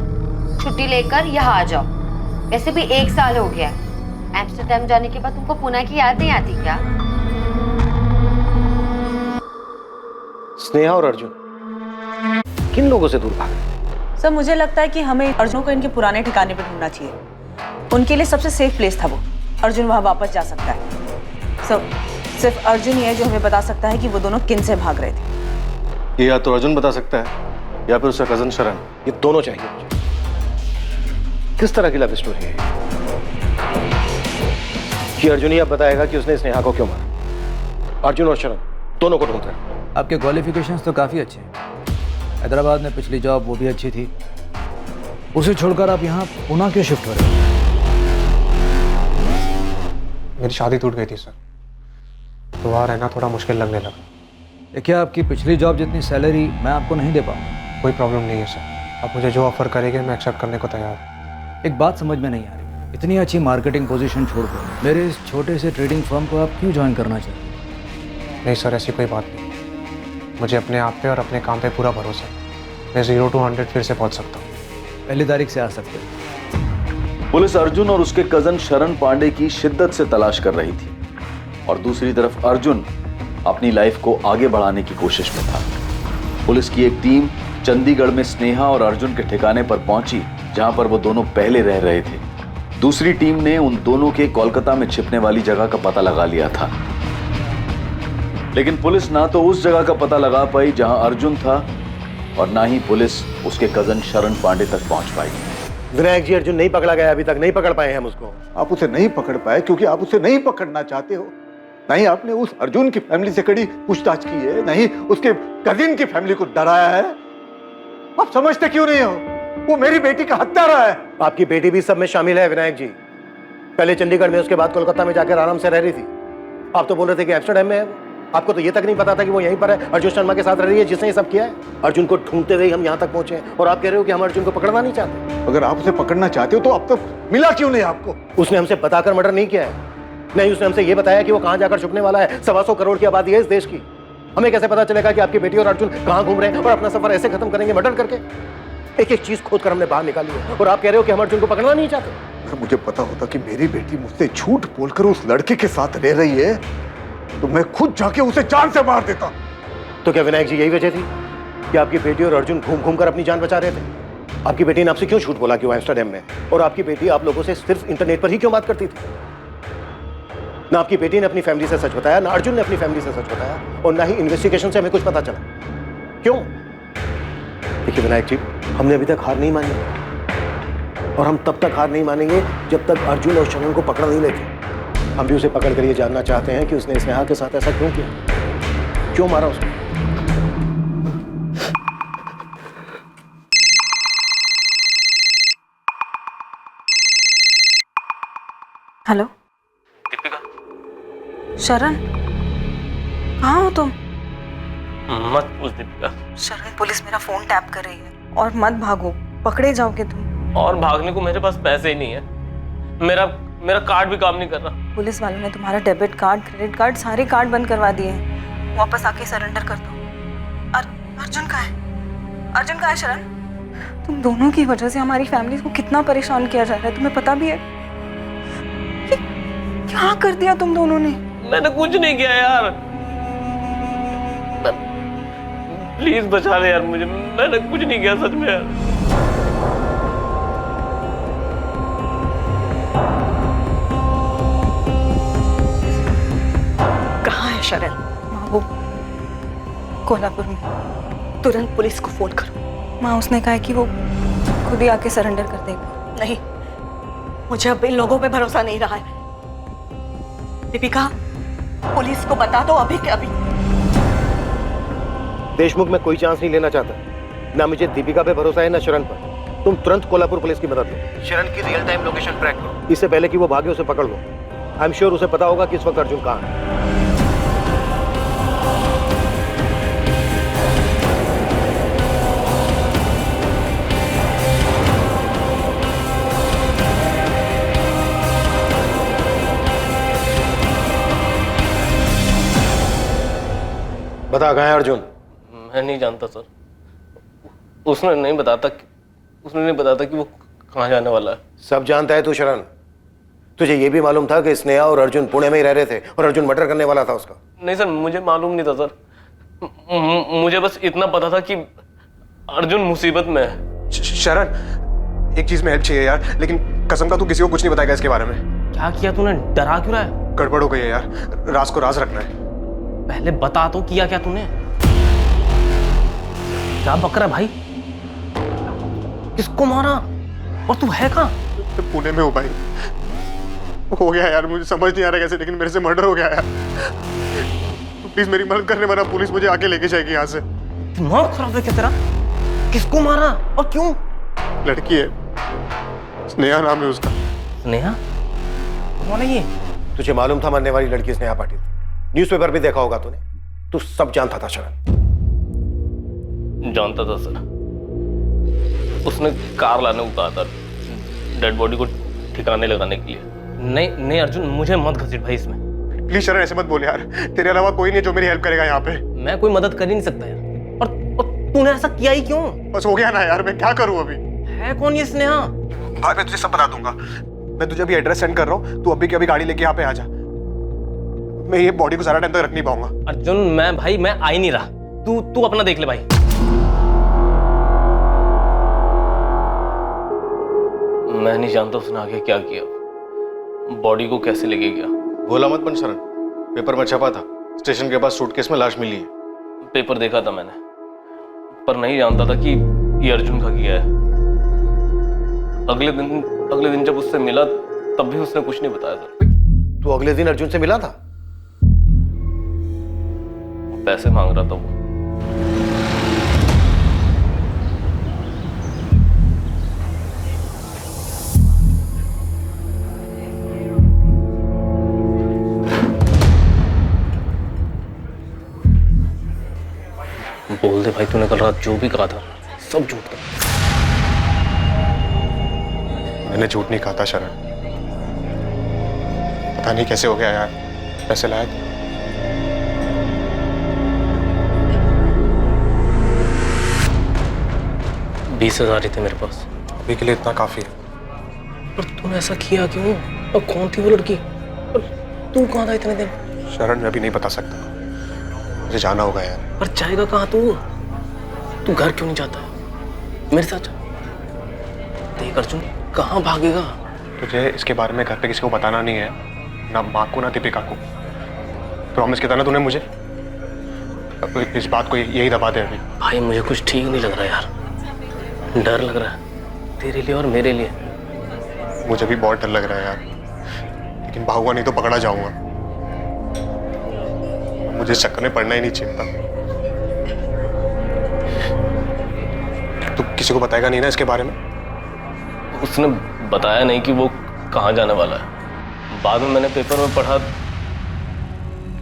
छुट्टी लेकर यहाँ आ जाओ। वैसे भी 1 साल हो गया है। एम्स्टर्डम जाने के बाद तुमको पुणे की याद नहीं आती क्या? स्नेहा और अर्जुन किन लोगों से दूर भागे? सर, मुझे लगता है कि हमें अर्जुन को इनके पुराने ठिकाने पे ढूंढना चाहिए। उनके लिए सबसे सेफ प्लेस था वो। अर्जुन वहाँ वापस जा सकता है। सर, सिर्फ अर्जुन ही है जो हमें बता सकता है कि वो दोनों किन से भाग रहे थे। ये या तो अर्जुन बता सकता है या फिर उसका कजन शरण। ये दोनों चाहिए मुझे। किस तरह की लव स्टोरी है कि अर्जुन ही अब बताएगा कि उसने स्नेहा को क्यों मारा? अर्जुन और शरण दोनों को ढूंढ रहे हैं। आपके क्वालिफिकेशंस तो काफ़ी अच्छे हैं। हैदराबाद में पिछली जॉब वो भी अच्छी थी, उसे छोड़कर आप यहाँ पुणे क्यों शिफ्ट हो रहे हो? मेरी शादी टूट गई थी सर, तो वहाँ रहना थोड़ा मुश्किल लगने लगा। देखिए, आपकी पिछली जॉब जितनी सैलरी मैं आपको नहीं दे पाऊंगा। कोई प्रॉब्लम नहीं है सर, आप मुझे जो ऑफर करेंगे मैं एक्सेप्ट करने को तैयार हूँ। एक बात समझ में नहीं आ रही, इतनी अच्छी मार्केटिंग पोजीशन छोड़कर मेरे इस छोटे से ट्रेडिंग फर्म को आप क्यों ज्वाइन करना चाहिए? नहीं सर, ऐसी कोई बात नहीं, मुझे अपने आप पे और अपने काम पे पूरा भरोसा है। मैं 0 to 100 फिर से पहुँच सकता हूँ। पहली तारीख से आ सकते हैं। पुलिस अर्जुन और उसके कजन शरण पांडे की शिद्दत से तलाश कर रही थी, और दूसरी तरफ अर्जुन अपनी लाइफ को आगे बढ़ाने की कोशिश में था। पुलिस की एक टीम चंडीगढ़ में स्नेहा और अर्जुन के ठिकाने पर पहुंची, जहां पर वो दोनों पहले रह रहे थे। दूसरी टीम ने उन दोनों के कोलकाता में छिपने वाली जगह का पता लगा लिया था, लेकिन पुलिस ना तो उस जगह का पता लगा पाई जहां अर्जुन था, और ना ही पुलिस उसके कजन शरण पांडे तक पहुंच पाई। विनायक जी, अर्जुन नहीं पकड़ा गया, अभी तक नहीं पकड़ पाए हम उसको। आप उसे नहीं पकड़ पाए क्योंकि आप उसे नहीं पकड़ना चाहते हो। नहीं आपने उस अर्जुन की फैमिली से कड़ी पूछताछ की है, नहीं उसके कजिन की फैमिली को डराया है। आप समझते क्यों नहीं हो? वो मेरी बेटी का हत्यारा है। आपकी बेटी भी सब में शामिल है विनायक जी। पहले चंडीगढ़ में, उसके बाद कोलकाता में जाकर आराम से रह रही थी। आप तो बोल रहे थे कि एम्स्टर्डम में है। आपको तो ये तक नहीं पता था कि वो यहीं पर है, अर्जुन शर्मा के साथ रह रही है, जिसने ये सब किया है। अर्जुन को ढूंढते हुए हम यहाँ तक पहुंचे हैं, और आप कह रहे हो कि हम अर्जुन को पकड़ना नहीं चाहते। अगर आप उसे पकड़ना चाहते हो तो अब तक मिला क्यों नहीं आपको? उसने हमसे बताकर मर्डर नहीं किया है। नहीं, उसने हमसे ये बताया कि वो कहाँ जाकर छुपने वाला है। 125 करोड़ की आबादी है इस देश की। हमें कैसे पता चलेगा कि आपकी बेटी और अर्जुन कहाँ घूम रहे हैं और अपना सफर ऐसे खत्म करेंगे मर्डर करके? एक एक चीज खोद कर हमने बाहर निकाली है, और आप कह रहे हो कि हम अर्जुन को पकड़ना नहीं चाहते। अगर मुझे पता होता कि मेरी बेटी मुझसे झूठ बोलकर उस लड़के के साथ रह रही है तो मैं खुद जाके उसे जान से मार देता। तो क्या विनायक जी यही वजह थी कि आपकी बेटी और अर्जुन घूम घूम कर अपनी जान बचा रहे थे? आपकी बेटी ने आपसे क्यों झूठ बोला कि वो एम्स्टर्डम में, और आपकी बेटी आप लोगों से सिर्फ इंटरनेट पर ही क्यों बात करती थी? ना आपकी बेटी ने अपनी फैमिली से सच बताया, ना अर्जुन ने अपनी फैमिली से सच बताया, और ना ही इन्वेस्टिगेशन से हमें कुछ पता चला। क्यों? देखिए विनायक जी, हमने अभी तक हार नहीं मानी, और हम तब तक हार नहीं मानेंगे जब तक अर्जुन और शरण को पकड़ नहीं लेते। हम भी उसे पकड़ कर ये जानना चाहते हैं कि उसने स्नेहा के साथ ऐसा क्यों किया, क्यों मारा उसको। हेलो दीपिका। शरण, कहाँ हो तुम? मत पूछ दीपिका। शरण, पुलिस मेरा फोन टैप कर रही है, और मत भागो, पकड़े जाओगे तुम। और भागने को मेरे पास पैसे ही नहीं है। मेरा कार्ड भी काम नहीं कर रहा। पुलिस वालों ने तुम्हारा डेबिट कार्ड, क्रेडिट कार्ड, सारे कार्ड बंद करवा दिए हैं। वापस आके सरेंडर कर दो। अर्जुन कहाँ है? अर्जुन कहाँ है शरण? तुम दोनों की वजह से हमारी फैमिली को कितना परेशान किया जा रहा है, तुम्हें पता भी है? क्या कर दिया तुम दोनों ने? मैंने कुछ नहीं किया यार। प्लीज बचा ले यार मुझे, मैंने कुछ नहीं किया सच में यार। कहाँ है शरण? माँ वो कोल्हापुर में, तुरंत पुलिस को फोन करो। माँ उसने कहा है कि वो खुद ही आके सरेंडर कर देगा। नहीं, मुझे अब इन लोगों पे भरोसा नहीं रहा है। दीपिका, पुलिस को बता दो अभी के अभी। देशमुख में कोई चांस नहीं लेना चाहता। ना मुझे दीपिका पे भरोसा है ना शरण पर। तुम तुरंत कोल्हापुर पुलिस की मदद लो। शरण की रियल टाइम लोकेशन ट्रैक करो। इससे पहले कि वो भागे उसे पकड़ लो। आई एम श्योर उसे पता होगा कि इस वक्त अर्जुन कहाँ है। बता कहाँ है अर्जुन? मैं नहीं जानता सर। उसने नहीं बताता कि वो कहाँ जाने वाला है। सब जानता है तू शरण। तुझे ये भी मालूम था कि स्नेहा और अर्जुन पुणे में ही रह रहे थे और अर्जुन मर्डर करने वाला था उसका? नहीं सर, मुझे मालूम नहीं था सर। मुझे बस इतना पता था कि अर्जुन मुसीबत में है। शरण, एक चीज में हेल्प चाहिए यार, लेकिन कसम का तू किसी को कुछ नहीं बताएगा इसके बारे में। क्या किया तूने? डरा क्यों रहा है? गड़बड़ हो गई है यार, राज को राज रखना है। पहले बता तो, किया क्या तूने? क्या बक रहा है भाई? किसको मारा? और तू है कहाँ? पुणे में हो भाई। हो गया यार, मुझे समझ नहीं आ रहा कैसे, लेकिन मेरे से मर्डर हो गया यार। तो प्लीज मेरी मदद करने वाला, पुलिस मुझे आके लेके जाएगी यहाँ से। दिमाग खराब है क्या तेरा? किसको मारा और क्यों? लड़की है, स्नेहा नाम है उसका। स्नेहा? कौन है ये? तुझे मालूम था मरने वाली लड़की स्नेहा पाटिल? न्यूज़पेपर भी देखा होगा तूने। तू सब जानता था शरण। जानता था सर। उसने कार लाने को कहा था डेड बॉडी को ठिकाने लगाने के लिए। नहीं अर्जुन, मुझे मत घसीट भाई इसमें। प्लीज शरण, ऐसे मत बोल यार। तेरे अलावा कोई नहीं है जो मेरी हेल्प करेगा यहाँ पे। मैं कोई मदद कर ही नहीं सकता यार। और तूने ऐसा किया ही क्यों? बस हो गया ना यार, मैं क्या करूँ अभी? है कौन ये स्नेहा? भाई मैं तुझे सब बता दूंगा। मैं तुझे अभी एड्रेस सेंड कर रहा हूँ, तू अभी की अभी गाड़ी लेके यहाँ पे आ जा। मैं ये बॉडी को सारा टाइम तक रख नहीं पाऊंगा। अर्जुन, मैं आ ही नहीं रहा। तू अपना देख ले भाई। मैं नहीं जानता उसने आगे क्या किया, बॉडी को कैसे लेके गया। भोला मत बन शरण। पेपर में छपा था, स्टेशन के पास सूटकेस में लाश मिली है। पेपर देखा था मैंने, पर नहीं जानता था कि ये अर्जुन का किया है। अगले दिन जब उससे मिला तब भी उसने कुछ नहीं बताया सर। तू अगले दिन अर्जुन से मिला था? पैसे मांग रहा था वो। बोल दे भाई, तूने कल रात जो भी कहा था सब झूठ था। मैंने झूठ नहीं कहा था शरण। पता नहीं कैसे हो गया यार, पैसे लाया था। $20,000 थे मेरे पास। अभी के लिए इतना काफी है। पर तूने ऐसा किया क्यों? और कौन थी वो लड़की? और तू कहाँ था इतने दिन? शरण, मैं अभी नहीं बता सकता, मुझे जाना होगा यार। पर जाएगा कहाँ तू? तू घर क्यों नहीं जाता? मेरे साथ देख अर्जुन, कहाँ भागेगा? तुझे इसके बारे में घर पे किसी को बताना नहीं है, ना माँ को ना दीपिका को। प्रॉमिस किया था ना तूने मुझे। इस बात को यही दबा दे अभी। भाई मुझे कुछ ठीक नहीं लग रहा यार, डर लग रहा है तेरे लिए और मेरे लिए। मुझे भी बहुत डर लग रहा है यार, लेकिन भागूंगा नहीं तो पकड़ा जाऊंगा। मुझे इस चक्कर में पड़ना ही नहीं चाहिए था। तू किसी को बताएगा नहीं ना इसके बारे में? उसने बताया नहीं कि वो कहाँ जाने वाला है। बाद में मैंने पेपर में पढ़ा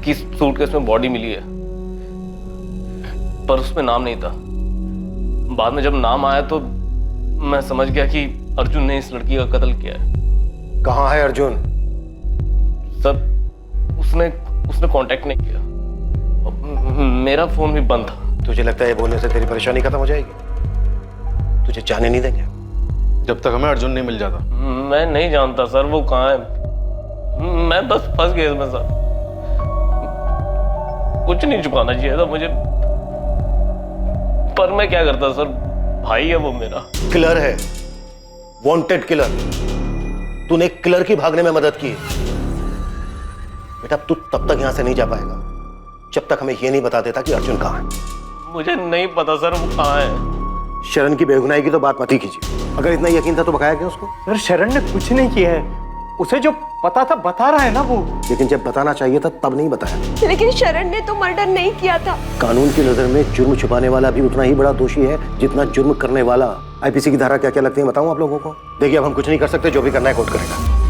कि सूटकेस में बॉडी मिली है, पर उसमें नाम नहीं था। बाद में जब नाम आया तो मैं समझ गया कि अर्जुन ने इस लड़की का कत्ल किया है। कहाँ है अर्जुन? सर उसने कांटेक्ट नहीं किया। मेरा फोन भी बंद था। तुझे लगता है ये बोलने से तेरी परेशानी खत्म हो जाएगी? तुझे जाने नहीं देंगे जब तक हमें अर्जुन नहीं मिल जाता। मैं नहीं जानता सर वो कहाँ है। मैं बस फंस गया इसमें सर। कुछ नहीं छुपाना चाहिए था मुझे। पर मैं क्या करता सर, भाई है वो मेरा। किलर है, वांटेड किलर। तूने एक किलर की भागने में मदद की। बेटा तू तब तक यहां से नहीं जा पाएगा जब तक हमें यह नहीं बता देता कि अर्जुन कहां है। मुझे नहीं पता सर वो कहाँ है। शरण की बेगुनाही की तो बात मत ही कीजिए। अगर इतना यकीन था तो बकाया क्यों उसको? सर शरण ने कुछ नहीं किया है, उसे जो पता था बता रहा है ना वो। लेकिन जब बताना चाहिए था तब नहीं बताया। लेकिन शरण ने तो मर्डर नहीं किया था। कानून की नजर में जुर्म छुपाने वाला भी उतना ही बड़ा दोषी है जितना जुर्म करने वाला। आईपीसी की धारा क्या क्या लगती है बताऊं आप लोगों को? देखिए अब हम कुछ नहीं कर सकते, जो भी करना है कोर्ट करेगा।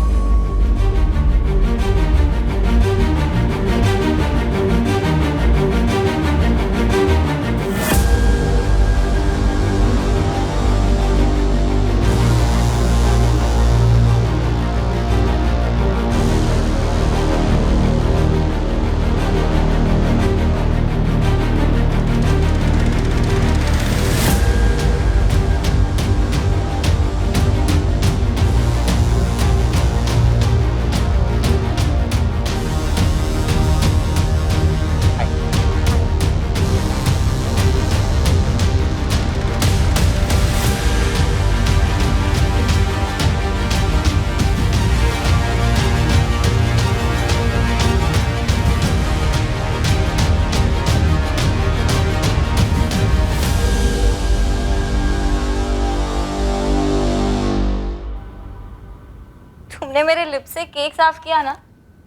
तुमने मेरे लिप से केक साफ किया ना,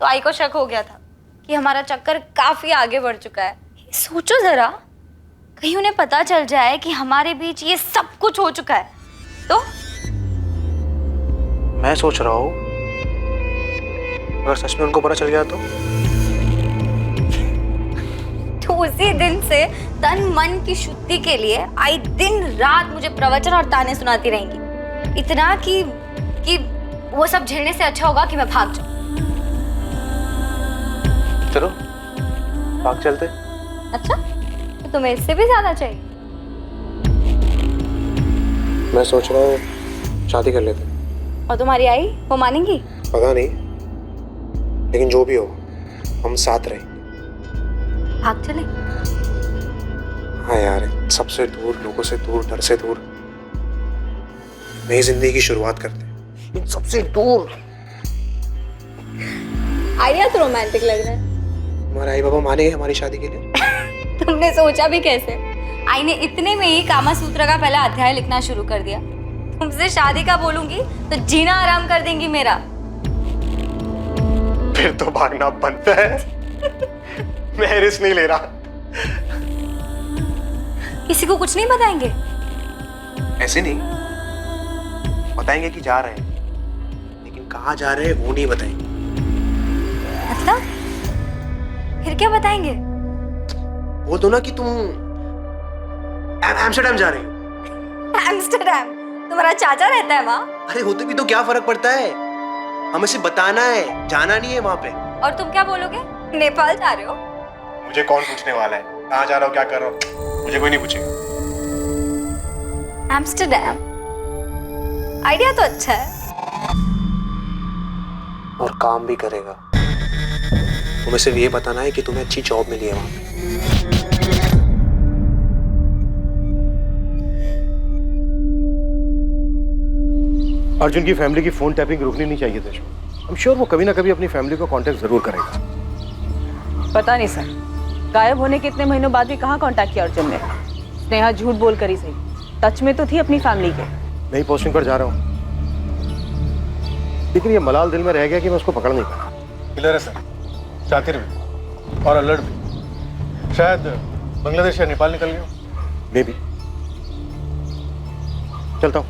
तो आई को शक हो गया था कि हमारा चक्कर काफी आगे बढ़ चुका है। सोचो जरा, कहीं उन्हें पता चल जाए कि हमारे बीच ये सब कुछ हो चुका है तो? मैं सोच रहा हूँ अगर सच में उनको पता चल गया तो उसी दिन से तन मन की शुद्धि के लिए आई दिन रात मुझे प्रवचन और ताने सुनाती रहेंगी। इतना कि वो सब झेलने से अच्छा होगा कि मैं भाग जाऊं। चलो भाग चलते। अच्छा, तो तुम्हें इससे भी ज्यादा चाहिए? मैं सोच रहा हूँ शादी कर लेते। और तुम्हारी आई वो मानेंगी? पता नहीं, लेकिन जो भी हो हम साथ रहेंगे। भाग चले? हाँ यार, सबसे दूर, लोगों से दूर, डर से दूर, नई जिंदगी की शुरुआत करते हैं सबसे दूर। आइडिया तो रोमांटिक लग रहा है। हमारे आई बाबा मानेंगे हमारी शादी के लिए? तुमने सोचा भी कैसे? आई ने इतने में ही कामा सूत्र का पहला अध्याय लिखना शुरू कर दिया। तुमसे शादी का बोलूंगी तो जीना आराम कर देंगी मेरा। फिर तो भागना बनता है। मैं रिस्क नहीं ले रहा। किसी को कुछ नहीं बताएंगे? ऐसे नहीं बताएंगे कि जा रहे हैं, लेकिन कहाँ जा रहे हैं वो नहीं बताएंगे। मतलब फिर क्या बताएंगे? वो तो ना कि तुम एम्स्टर्डम जा रही हो। एम्स्टर्डम? तुम्हारा चाचा रहता है वहाँ? अरे होते भी तो क्या फर्क पड़ता है, हमें सिर्फ बताना है, जाना नहीं है वहाँ पे। और तुम क्या बोलोगे? नेपाल जा रहे हो? मुझे कौन पूछने वाला है कहाँ जा रहा हो, क्या कर रहा हो? मुझे कोई नहीं पूछेगा। एम्स्टर्डम आइडिया तो अच्छा है और काम भी करेगा। तुम्हें सिर्फ ये बताना है कि तुम्हें अच्छी जॉब मिली है वहां पे। अर्जुन की फैमिली की फोन टैपिंग रुकनी नहीं चाहिए थी। आई एम श्योर वो कभी ना कभी अपनी फैमिली को कांटेक्ट जरूर करेगा। पता नहीं सर, गायब होने के इतने महीनों बाद भी कहाँ कांटेक्ट किया अर्जुन ने। स्नेहा झूठ बोल कर ही सही, टच में तो थी अपनी फैमिली के। नई पोस्टिंग पर जा रहा हूँ, लेकिन ये मलाल दिल में रह गया कि मैं उसको पकड़ नहीं पाया। किलर है सर, शातिर भी और अलर्ट भी। शायद बांग्लादेश या नेपाल निकल गया। May be. चलता हूँ।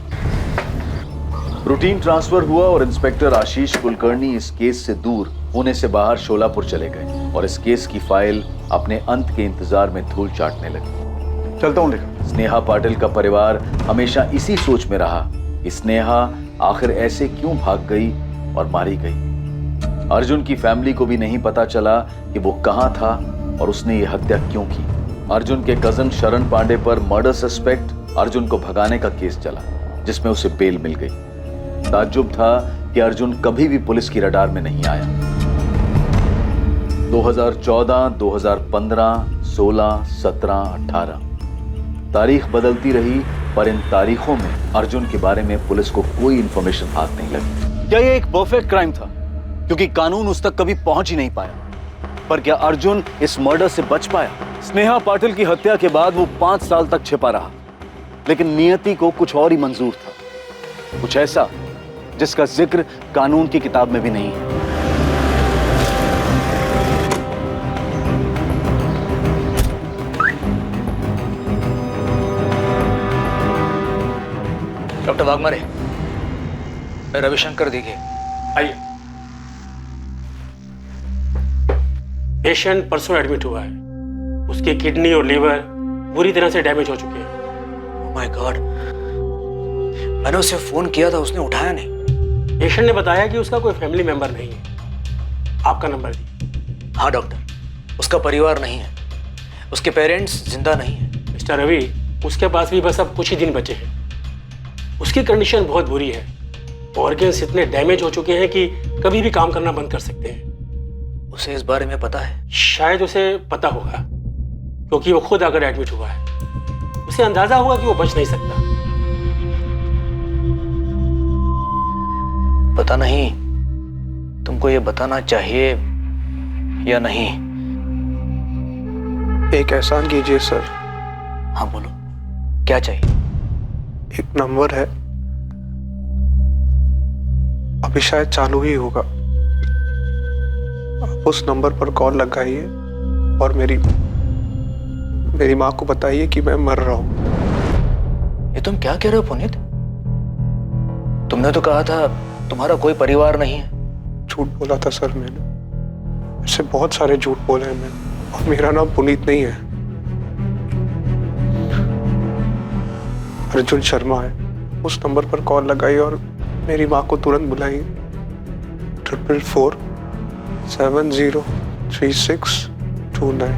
रूटीन ट्रांसफर हुआ और इंस्पेक्टर आशीष कुलकर्णी इस केस से दूर पुणे से बाहर शोलापुर चले गए और इस केस की फाइल अपने अंत के इंतजार में धूल चाटने लगी। चलता हूँ लेकर। स्नेहा पाटिल का परिवार हमेशा इसी सोच में रहा कि स्नेहा आखिर ऐसे क्यों भाग गई और मारी गई। अर्जुन की फैमिली को भी नहीं पता चला कि वो कहां था और उसने ये हत्या क्यों की। अर्जुन के कजन शरण पांडे पर मर्डर सस्पेक्ट अर्जुन को भगाने का केस चला, जिसमें उसे बेल मिल गई। ताज्जुब था कि अर्जुन कभी भी पुलिस की रडार में नहीं आया। 2014, 2015, 16, 17, 18 तारीख बदलती रही, पर इन तारीखों में अर्जुन के बारे में पुलिस को कोई इंफॉर्मेशन हाथ नहीं लगी। क्या ये एक परफेक्ट क्राइम था? क्योंकि कानून उस तक कभी पहुंच ही नहीं पाया। पर क्या अर्जुन इस मर्डर से बच पाया? स्नेहा पाटिल की हत्या के बाद वो 5 साल तक छिपा रहा, लेकिन नियति को कुछ और ही मंजूर था, कुछ ऐसा जिसका जिक्र कानून की किताब में भी नहीं है। डॉक्टर वाघमारे, रविशंकर देखिए। आइए। पेशेंट परसों एडमिट हुआ है। उसकी किडनी और लीवर बुरी तरह से डैमेज हो चुके हैं। ओह माय गॉड, मैंने उसे फोन किया था, उसने उठाया नहीं। पेशेंट ने बताया कि उसका कोई फैमिली मेंबर नहीं है। आपका नंबर दिए। हाँ डॉक्टर, उसका परिवार नहीं है, उसके पेरेंट्स जिंदा नहीं है। मिस्टर रवि, उसके पास भी बस अब कुछ ही दिन बचे हैं। उसकी कंडीशन बहुत बुरी है। ऑर्गन्स इतने डैमेज हो चुके हैं कि कभी भी काम करना बंद कर सकते हैं। उसे इस बारे में पता है? शायद उसे पता होगा, क्योंकि वो खुद आकर एडमिट हुआ है। उसे अंदाजा हुआ कि वो बच नहीं सकता। पता नहीं तुमको ये बताना चाहिए या नहीं। एक एहसान कीजिए सर। हाँ बोलो, क्या चाहिए? एक नंबर है, अभी शायद चालू ही होगा। आप उस नंबर पर कॉल लगाइए और मेरी माँ को बताइए कि मैं मर रहा हूं। ये तुम क्या कह रहे हो पुनीत? तुमने तो कहा था तुम्हारा कोई परिवार नहीं है। झूठ बोला था सर मैंने। ऐसे बहुत सारे झूठ बोले हैं मैंने, और मेरा नाम पुनीत नहीं है, अर्जुन शर्मा है। उस नंबर पर कॉल लगाइए और मेरी माँ को तुरंत बुलाइए। 444 703629।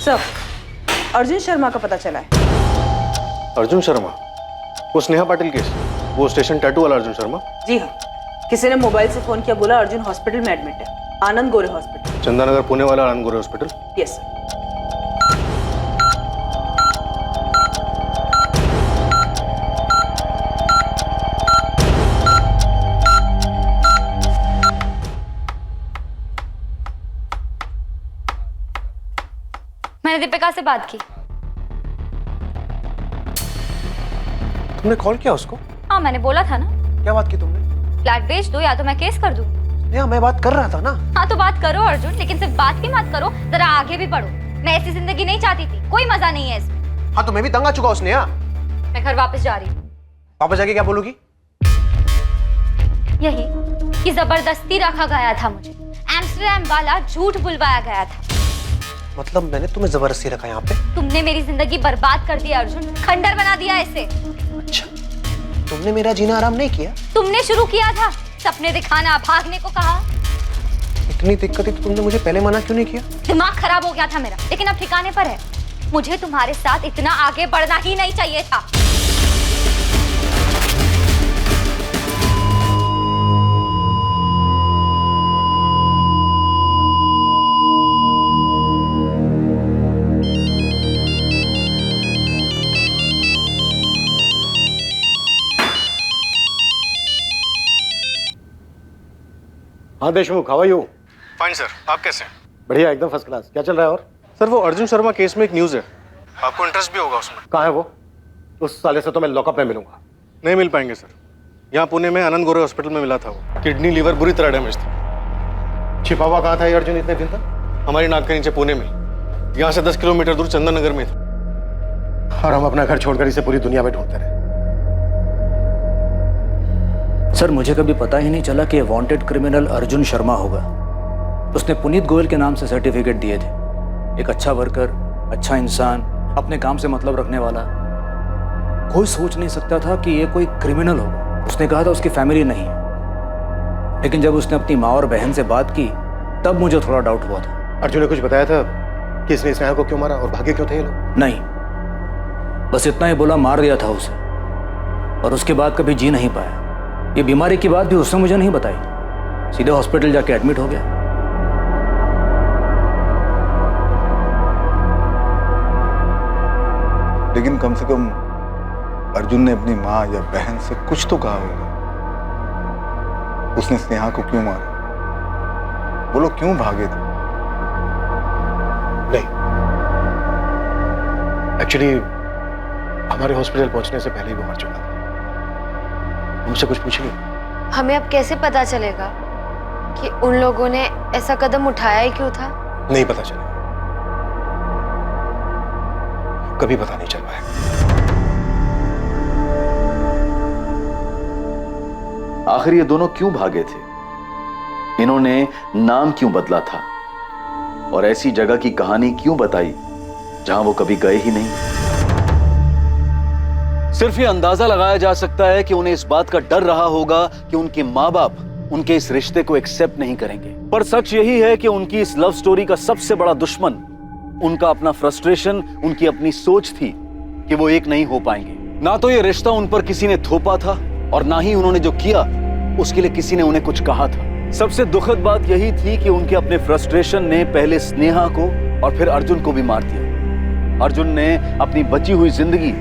सर, अर्जुन शर्मा का पता चला है। अर्जुन शर्मा? वो स्नेहा पाटिल केस, वो स्टेशन टैटू वाला अर्जुन शर्मा? जी हाँ, किसी ने मोबाइल से फोन किया, बोला अर्जुन हॉस्पिटल में एडमिट है, आनंद गोरे हॉस्पिटल। चंदानगर पुणे वाला आनंद गोरे हॉस्पिटल? यस। मैंने दीपिका से बात की। तुमने कॉल किया उसको? हाँ मैंने बोला था ना। क्या बात की तुमने? फ्लैट बेच दो या तो मैं केस कर दूं। मैं बात कर रहा था ना। हाँ तो बात करो अर्जुन, लेकिन सिर्फ बात की मत करो, जरा आगे भी बढ़ो। मैं ऐसी जिंदगी नहीं चाहती थी, कोई मजा नहीं है इसमें। हाँ तो मैं भी तंग आ चुका हूँ स्नेहा। मैं घर वापस जा रही हूँ। वापस जाके क्या बोलूगी? यही कि जबरदस्ती रखा गया था मुझे, एम्स्टरडैम वाला झूठ बुलवाया गया था। मतलब मैंने तुम्हें जबरदस्ती रखा यहाँ पे? तुमने मेरी जिंदगी बर्बाद कर दिया अर्जुन, खंडर बना दिया इसे। अच्छा, तुमने मेरा जीना आराम नहीं किया? तुमने शुरू किया था, सपने दिखाना, भागने को कहा। इतनी दिक्कत है तो तुमने मुझे पहले मना क्यों नहीं किया? दिमाग खराब हो गया था मेरा, लेकिन अब ठिकाने पर है। मुझे तुम्हारे साथ इतना आगे बढ़ना ही नहीं चाहिए था। हाँ Deshmukh, how are you? Fine sir, आप कैसे हैं? बढ़िया, एकदम फर्स्ट क्लास। क्या चल रहा है? और सर वो अर्जुन शर्मा केस में एक न्यूज़ है। आपको इंटरेस्ट भी होगा उसमें। कहाँ है वो? उस साले से तो मैं लॉकअप में मिलूंगा। नहीं मिल पाएंगे सर। यहाँ पुणे में आनंद गोरे हॉस्पिटल में मिला था वो। किडनी लीवर बुरी तरह डैमेज थी। छिपा हुआ कहाँ था ये अर्जुन इतने दिन तक? हमारी नाक के नीचे पुणे में। यहाँ से 10 किलोमीटर दूर चंदननगर में था। और हम अपना घर छोड़कर इसे पूरी दुनिया में ढूंढते रहे। सर मुझे कभी पता ही नहीं चला कि वांटेड क्रिमिनल अर्जुन शर्मा होगा। उसने पुनीत गोयल के नाम से सर्टिफिकेट दिए थे। एक अच्छा वर्कर, अच्छा इंसान, अपने काम से मतलब रखने वाला। कोई सोच नहीं सकता था कि ये कोई क्रिमिनल होगा। उसने कहा था उसकी फैमिली नहीं है, लेकिन जब उसने अपनी माँ और बहन से बात की तब मुझे थोड़ा डाउट हुआ था। अर्जुन ने कुछ बताया था कि इसने स्नेहा को क्यों मारा और भागे क्यों थे ये लोग? नहीं, बस इतना ही बोला, मार दिया था उसे, और उसके बाद कभी जी नहीं पाया। ये बीमारी की बात भी उसने मुझे नहीं बताई, सीधे हॉस्पिटल जाके एडमिट हो गया। लेकिन कम से कम अर्जुन ने अपनी माँ या बहन से कुछ तो कहा होगा। उसने स्नेहा को क्यों मारा? वो लोग क्यों भागे थे? नहीं, एक्चुअली हमारे हॉस्पिटल पहुंचने से पहले ही वो मर चुका था। मुझसे कुछ पूछिए। हमें अब कैसे पता चलेगा कि उन लोगों ने ऐसा कदम उठाया ही क्यों था? नहीं पता चलेगा, कभी पता नहीं चल पाएगा। आखिर ये दोनों क्यों भागे थे? इन्होंने नाम क्यों बदला था? और ऐसी जगह की कहानी क्यों बताई जहां वो कभी गए ही नहीं? सिर्फ ये अंदाजा लगाया जा सकता है कि उन्हें इस बात का डर रहा होगा कि उनके माँ बाप उनके इस रिश्ते को एक्सेप्ट नहीं करेंगे। पर सच यही है कि उनकी इस लव स्टोरी का सबसे बड़ा दुश्मन उनका अपना फ्रस्ट्रेशन, उनकी अपनी सोच थी कि वो एक नहीं हो पाएंगे। ना तो ये रिश्ता उन पर किसी ने थोपा था और ना ही उन्होंने जो किया उसके लिए किसी ने उन्हें कुछ कहा था। सबसे दुखद बात यही थी कि उनके अपने फ्रस्ट्रेशन ने पहले स्नेहा को और फिर अर्जुन को भी मार दिया। अर्जुन ने अपनी बची हुई जिंदगी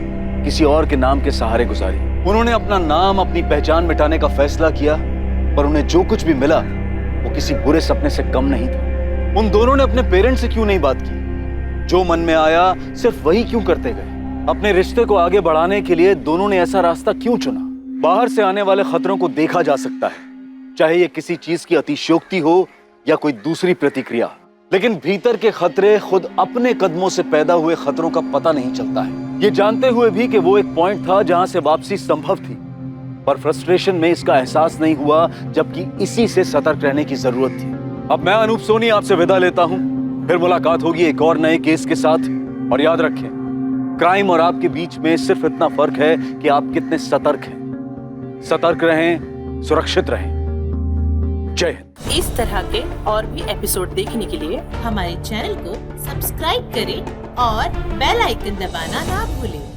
किसी और के नाम के सहारे गुजारी। उन्होंने अपना नाम, अपनी पहचान मिटाने का फैसला किया, पर उन्हें जो कुछ भी मिला वो किसी बुरे सपने से कम नहीं था। उन दोनों ने अपने पेरेंट्स से क्यों नहीं बात की? जो मन में आया सिर्फ वही क्यों करते गए? अपने रिश्ते को आगे बढ़ाने के लिए दोनों ने ऐसा रास्ता क्यों चुना? बाहर से आने वाले खतरों को देखा जा सकता है, चाहे ये किसी चीज की अतिशयोक्ति हो या कोई दूसरी प्रतिक्रिया, लेकिन भीतर के खतरे खुद अपने कदमों से पैदा हुए खतरों का पता नहीं चलता है। ये जानते हुए भी कि वो एक पॉइंट था जहां से वापसी संभव थी, पर फ्रस्ट्रेशन में इसका एहसास नहीं हुआ, जबकि इसी से सतर्क रहने की जरूरत थी। अब मैं अनूप सोनी आपसे विदा लेता हूं, फिर मुलाकात होगी एक और नए केस के साथ। और याद रखें, क्राइम और आपके बीच में सिर्फ इतना फर्क है कि आप कितने सतर्क हैं। सतर्क रहें, सुरक्षित रहें। जय हिंद। इस तरह के और भी एपिसोड देखने के लिए हमारे चैनल को सब्सक्राइब करें और बेल आइकन दबाना ना भूलें।